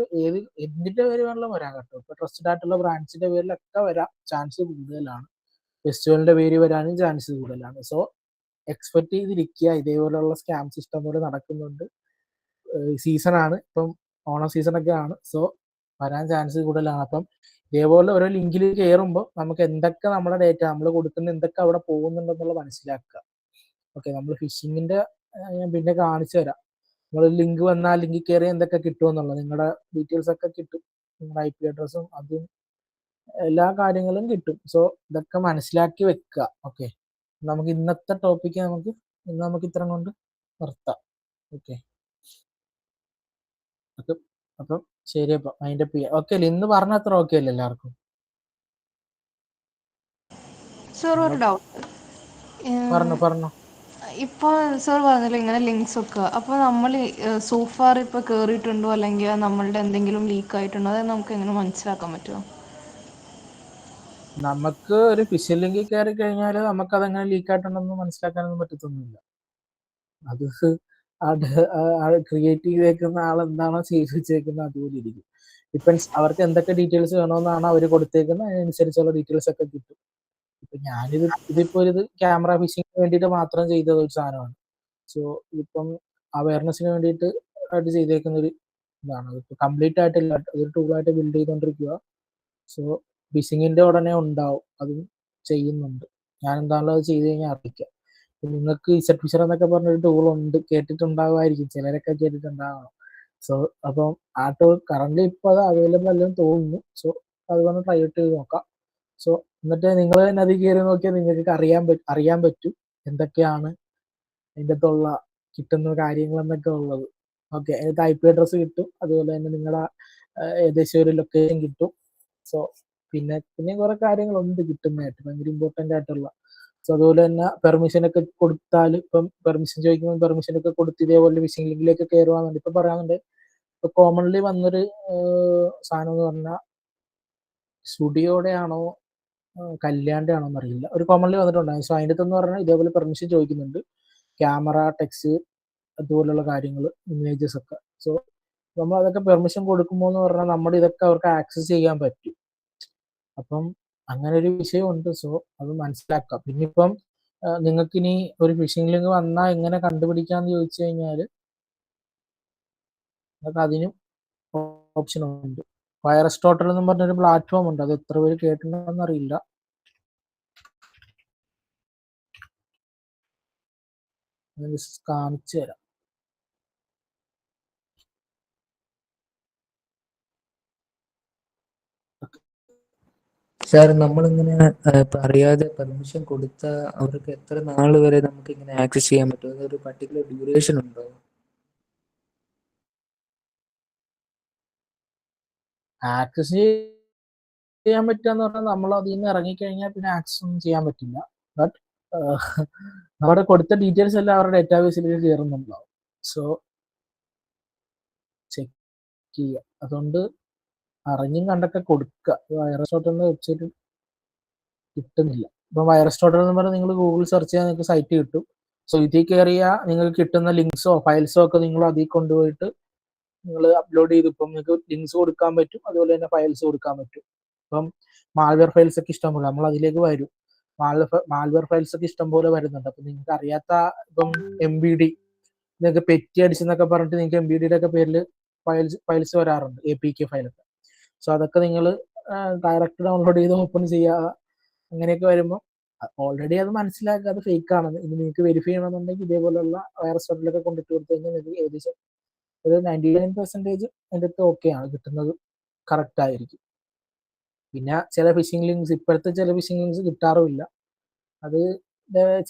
എന്തിന്റെ പേര് വേണമെങ്കിലും വരാൻ കേട്ടോ. ഇപ്പൊ ട്രസ്റ്റഡ് ആയിട്ടുള്ള ബ്രാൻഡ്സിന്റെ പേരിലൊക്കെ വരാൻ ചാൻസ് കൂടുതലാണ്. ഫെസ്റ്റിവലിന്റെ പേര് വരാനും ചാൻസ് കൂടുതലാണ്. സോ എക്സ്പെക്ട് ചെയ്തിരിക്കുക. ഇതേപോലെയുള്ള സ്കാം സിസ്റ്റം പോലെ നടക്കുന്നുണ്ട്. സീസണാണ് ഇപ്പം, ഓണം സീസണൊക്കെ ആണ്. സോ വരാൻ ചാൻസ് കൂടുതലാണ്. അപ്പം ഇതേപോലെ ഓരോ ലിങ്കിൽ കയറുമ്പോൾ നമുക്ക് എന്തൊക്കെ നമ്മുടെ ഡേറ്റ നമ്മൾ കൊടുക്കുന്ന എന്തൊക്കെ അവിടെ പോകുന്നുണ്ടെന്നുള്ളത് മനസ്സിലാക്കുക. ഓക്കെ, നമ്മൾ ഫിഷിങ്ങിന്റെ ഞാൻ പിന്നെ കാണിച്ചു തരാം. നിങ്ങൾ ലിങ്ക് വന്നാൽ ലിങ്കിൽ കയറി എന്തൊക്കെ കിട്ടുമെന്നുള്ളത്, നിങ്ങളുടെ ഡീറ്റെയിൽസ് ഒക്കെ കിട്ടും, നിങ്ങളുടെ IP അഡ്രസ്സും അതും എല്ലാ കാര്യങ്ങളും കിട്ടും. സോ ഇതൊക്കെ മനസ്സിലാക്കി വെക്കുക. ഓക്കെ, നമുക്ക് ഇന്നത്തെ ടോപ്പിക്ക് നമുക്ക് ഇത്രയും കൊണ്ട് നിർത്താം. ഓക്കെ, അപ്പം ശരി. അപ്പം അതിന്റെ ഓക്കെ അല്ലേ? ഇന്ന് പറഞ്ഞ അത്ര ഓക്കെ അല്ലേ എല്ലാവർക്കും? സർ ഒരു ഡൗട്ട്. പറഞ്ഞു. ഇപ്പോൾ സർ പറഞ്ഞല്ലോ ഇങ്ങനെ ലിങ്ക്സ് വെക്കുക. അപ്പോൾ നമ്മൾ സോഫാർ ഇപ്പോൾ കയറിയിട്ടുണ്ടോ അല്ലെങ്കിൽ നമ്മളുടെ എന്തെങ്കിലും ലീക്ക് ആയിട്ടുണ്ടോ, അത് നമുക്ക് എങ്ങനെ മനസ്സിലാക്കാൻ പറ്റുമോ? നമുക്ക് ഒരു ഫിഷിംഗ് ലിങ്കിൽ കയറി കഴിഞ്ഞാൽ നമുക്ക് അതെങ്ങനെ ലീക്ക് ആയിട്ടുണ്ടെന്ന് മനസ്സിലാക്കാനൊന്നും പറ്റത്തൊന്നുമില്ല. അത് ക്രിയേറ്റ് ചെയ്തേക്കുന്ന ആൾ എന്താണോ ചെയ്ത് വെച്ചേക്കുന്നത് അതുപോലെ ഇരിക്കും. ഡിപ്പെൻസ് അവർക്ക് എന്തൊക്കെ ഡീറ്റെയിൽസ് വേണമെന്നാണ് അവർ കൊടുത്തേക്കുന്നത്, അതിനനുസരിച്ചുള്ള ഡീറ്റെയിൽസ് ഒക്കെ കിട്ടും. ഇപ്പൊ ഇതിപ്പോ ഒരു ക്യാമറ ഫിഷിങ്ങിന് വേണ്ടിയിട്ട് മാത്രം ചെയ്ത ഒരു സാധനമാണ്. സോ ഇതിപ്പം അവയർനെസ്സിന് വേണ്ടിയിട്ട് ആയിട്ട് ചെയ്തേക്കുന്ന ഒരു ഇതാണ്. അതിപ്പോ കംപ്ലീറ്റ് ആയിട്ടില്ല, അതൊരു ടൂളായിട്ട് ബിൽഡ് ചെയ്തോണ്ടിരിക്കുക. സോ ഫിഷിങ്ങിന്റെ ഉടനെ ഉണ്ടാവും, അതും ചെയ്യുന്നുണ്ട്. ഞാൻ എന്താണല്ലോ അത് ചെയ്ത് കഴിഞ്ഞാൽ അറിയിക്കാം. നിങ്ങൾക്ക് ഇസെറ്റ് ഫിഷർ എന്നൊക്കെ പറഞ്ഞൊരു ടൂൾ ഉണ്ട്, കേട്ടിട്ടുണ്ടാകുമായിരിക്കും, ചിലരൊക്കെ കേട്ടിട്ടുണ്ടാകണം. സോ അപ്പം ആ ടൂൾ കറന്റ് ഇപ്പൊ അത് അവൈലബിൾ അല്ലെന്ന് തോന്നുന്നു. സോ അത് വന്ന് ട്രൈ ഔട്ട് ചെയ്ത് നോക്കാം. സോ എന്നിട്ട് നിങ്ങൾ തന്നെ അതിൽ കയറി നോക്കിയാൽ നിങ്ങൾക്ക് അറിയാൻ പറ്റും എന്തൊക്കെയാണ് അതിൻ്റെ അകത്തുള്ള കിട്ടുന്ന കാര്യങ്ങൾ എന്നൊക്കെ ഉള്ളത്. ഓക്കെ, അതിനകത്ത് IP അഡ്രസ്സ് കിട്ടും, അതുപോലെ തന്നെ നിങ്ങളുടെ ഏകദേശം ഒരു ലൊക്കേഷൻ കിട്ടും. സോ പിന്നെ കുറെ കാര്യങ്ങളുണ്ട് കിട്ടുന്നതായിട്ട്, ഭയങ്കര ഇമ്പോർട്ടൻ്റ് ആയിട്ടുള്ള. സോ അതുപോലെ തന്നെ പെർമിഷൻ ഒക്കെ കൊടുത്താൽ, ഇപ്പം പെർമിഷൻ ചോദിക്കുമ്പോൾ പെർമിഷൻ ഒക്കെ കൊടുത്ത് ഇതേപോലെ ഫിഷിംഗ് ലിങ്കിലേക്ക് കയറുവാന്നുണ്ട്. ഇപ്പൊ പറയാനുണ്ട്, ഇപ്പൊ കോമൺലി വന്നൊരു സാധനം എന്ന് പറഞ്ഞാൽ സ്റ്റുഡിയോയുടെ ആണോ കല്യാണിന്റെ ആണോ എന്നറിയില്ല, ഒരു കോമൺലി വന്നിട്ടുണ്ടായിരുന്നു. സോ അതിൻ്റെ അകത്തെന്ന് പറഞ്ഞാൽ ഇതേപോലെ പെർമിഷൻ ചോദിക്കുന്നുണ്ട്, ക്യാമറ, ടെക്സ്റ്റ്, അതുപോലുള്ള കാര്യങ്ങൾ, ഇമേജസ് ഒക്കെ. സോ നമ്മൾ അതൊക്കെ പെർമിഷൻ കൊടുക്കുമ്പോൾ എന്ന് പറഞ്ഞാൽ നമ്മുടെ ഇതൊക്കെ അവർക്ക് ആക്സസ് ചെയ്യാൻ പറ്റും. അപ്പം അങ്ങനെ ഒരു വിഷയമുണ്ട്. സോ അത് മനസ്സിലാക്കാം. പിന്നെ ഇപ്പം നിങ്ങൾക്കിനി ഒരു ഫിഷിംഗ് ലിങ്ക് വന്നാൽ എങ്ങനെ കണ്ടുപിടിക്കാന്ന് ചോദിച്ചു കഴിഞ്ഞാൽ നമുക്ക് അതിനും ഓപ്ഷൻ ഉണ്ട്. വൈറസ് ടോട്ടൽ എന്ന് പറഞ്ഞൊരു പ്ലാറ്റ്ഫോം ഉണ്ട്, അത് എത്ര പേര് കേട്ടിട്ടുണ്ടെന്ന് അറിയില്ല. ഞാൻ കാണിച്ചു തരാം. സാർ നമ്മളിങ്ങനെ ഇപ്പൊ അറിയാതെ പെർമിഷൻ കൊടുത്ത അവർക്ക് എത്ര നാൾ വരെ നമുക്ക് ഇങ്ങനെ ആക്സസ് ചെയ്യാൻ പറ്റും? ഒരു പർട്ടിക്കുലർ ഡ്യൂറേഷൻ ഉണ്ടോ? ആക്സസ് ചെയ്യാൻ പറ്റുക പറഞ്ഞാൽ നമ്മൾ അതിൽ നിന്ന് ഇറങ്ങിക്കഴിഞ്ഞാൽ പിന്നെ ആക്സസ് ഒന്നും ചെയ്യാൻ പറ്റില്ല. ബട്ട് അവിടെ കൊടുത്ത ഡീറ്റെയിൽസ് എല്ലാം അവരുടെ ഡേറ്റാബേസിലേക്ക് കയറുന്നുണ്ടാവും. സോ ചെക്ക് ചെയ്യുക. അതുകൊണ്ട് അറിഞ്ഞും കണ്ടൊക്കെ കൊടുക്കുക. വൈറസ് ടോട്ടലിന്റെ വെബ്സൈറ്റ് കിട്ടുന്നില്ല. ഇപ്പൊ വൈറസ് ടോട്ടൽ എന്ന് പറഞ്ഞാൽ നിങ്ങൾ ഗൂഗിൾ സെർച്ച് ചെയ്യാൻ നിങ്ങൾക്ക് സൈറ്റ് കിട്ടും. സോ ഇതിൽ കയറിയാൽ നിങ്ങൾക്ക് കിട്ടുന്ന ലിങ്ക്സോ ഫയൽസോ ഒക്കെ നിങ്ങൾ അതിൽ കൊണ്ടുപോയിട്ട് നിങ്ങൾ അപ്ലോഡ് ചെയ്ത്, ഇപ്പം നിങ്ങൾക്ക് ലിങ്ക്സ് കൊടുക്കാൻ പറ്റും, അതുപോലെ തന്നെ ഫയൽസ് കൊടുക്കാൻ പറ്റും. ഇപ്പം മാൽവെയർ ഫയൽസ് ഒക്കെ ഇഷ്ടം പോലെ നമ്മൾ അതിലേക്ക് വരും. മാൽവെയർ ഫയൽസ് ഒക്കെ ഇഷ്ടം പോലെ വരുന്നുണ്ട്. അപ്പൊ നിങ്ങൾക്ക് അറിയാത്ത ഇപ്പം MBD നിങ്ങൾക്ക് പെറ്റി അടിച്ചെന്നൊക്കെ പറഞ്ഞിട്ട് നിങ്ങൾക്ക് MBDയുടെ ഒക്കെ പേരിൽ ഫയൽസ് വരാറുണ്ട്, APK ഫയലൊക്കെ. സോ അതൊക്കെ നിങ്ങൾ ഡയറക്റ്റ് ഡൗൺലോഡ് ചെയ്ത് ഓപ്പൺ ചെയ്യുക. അങ്ങനെയൊക്കെ വരുമ്പോൾ ഓൾറെഡി അത് മനസ്സിലാക്കുക അത് ഫേക്ക് ആണെന്ന്. ഇനി നിങ്ങൾക്ക് വെരിഫൈ ചെയ്യണമെന്നുണ്ടെങ്കിൽ ഇതേപോലുള്ള വൈറസ് ടോട്ടലൊക്കെ കൊണ്ടിട്ട് കൊടുത്തു കഴിഞ്ഞാൽ നിങ്ങൾക്ക് ഏകദേശം ഒരു 99% അതിൻ്റെ അടുത്ത് ഓക്കെയാണ്, കിട്ടുന്നത് കറക്റ്റ് ആയിരിക്കും. പിന്നെ ചില ഫിഷിംഗ് ലിങ്ക്സ്, ഇപ്പോഴത്തെ ചില ഫിഷിംഗ് ലിങ്ക്സ് കിട്ടാറുമില്ല. അത്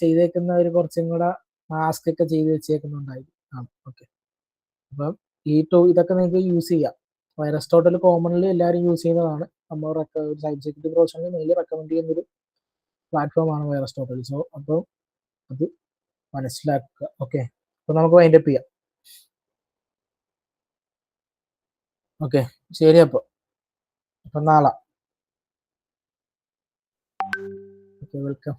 ചെയ്തേക്കുന്നവർ കുറച്ചും കൂടെ മാസ്ക് ഒക്കെ ചെയ്ത് വെച്ചേക്കുന്നുണ്ടായിരിക്കും. ഓക്കെ, അപ്പം ഇതൊക്കെ നിങ്ങൾക്ക് യൂസ് ചെയ്യാം. വൈറസ് ടോട്ടൽ കോമൺലി എല്ലാവരും യൂസ് ചെയ്യുന്നതാണ്. നമ്മൾ cyber security professional mainly recommend ചെയ്യുന്നൊരു പ്ലാറ്റ്ഫോമാണ് വൈറസ് ടോട്ടൽ. സോ അപ്പോൾ അത് മനസ്സിലാക്കുക. ഓക്കെ, അപ്പൊ നമുക്ക് വൈൻഡപ്പ് ചെയ്യാം. ഓക്കെ, ശരി. അപ്പൊ നാളെ. Okay, welcome.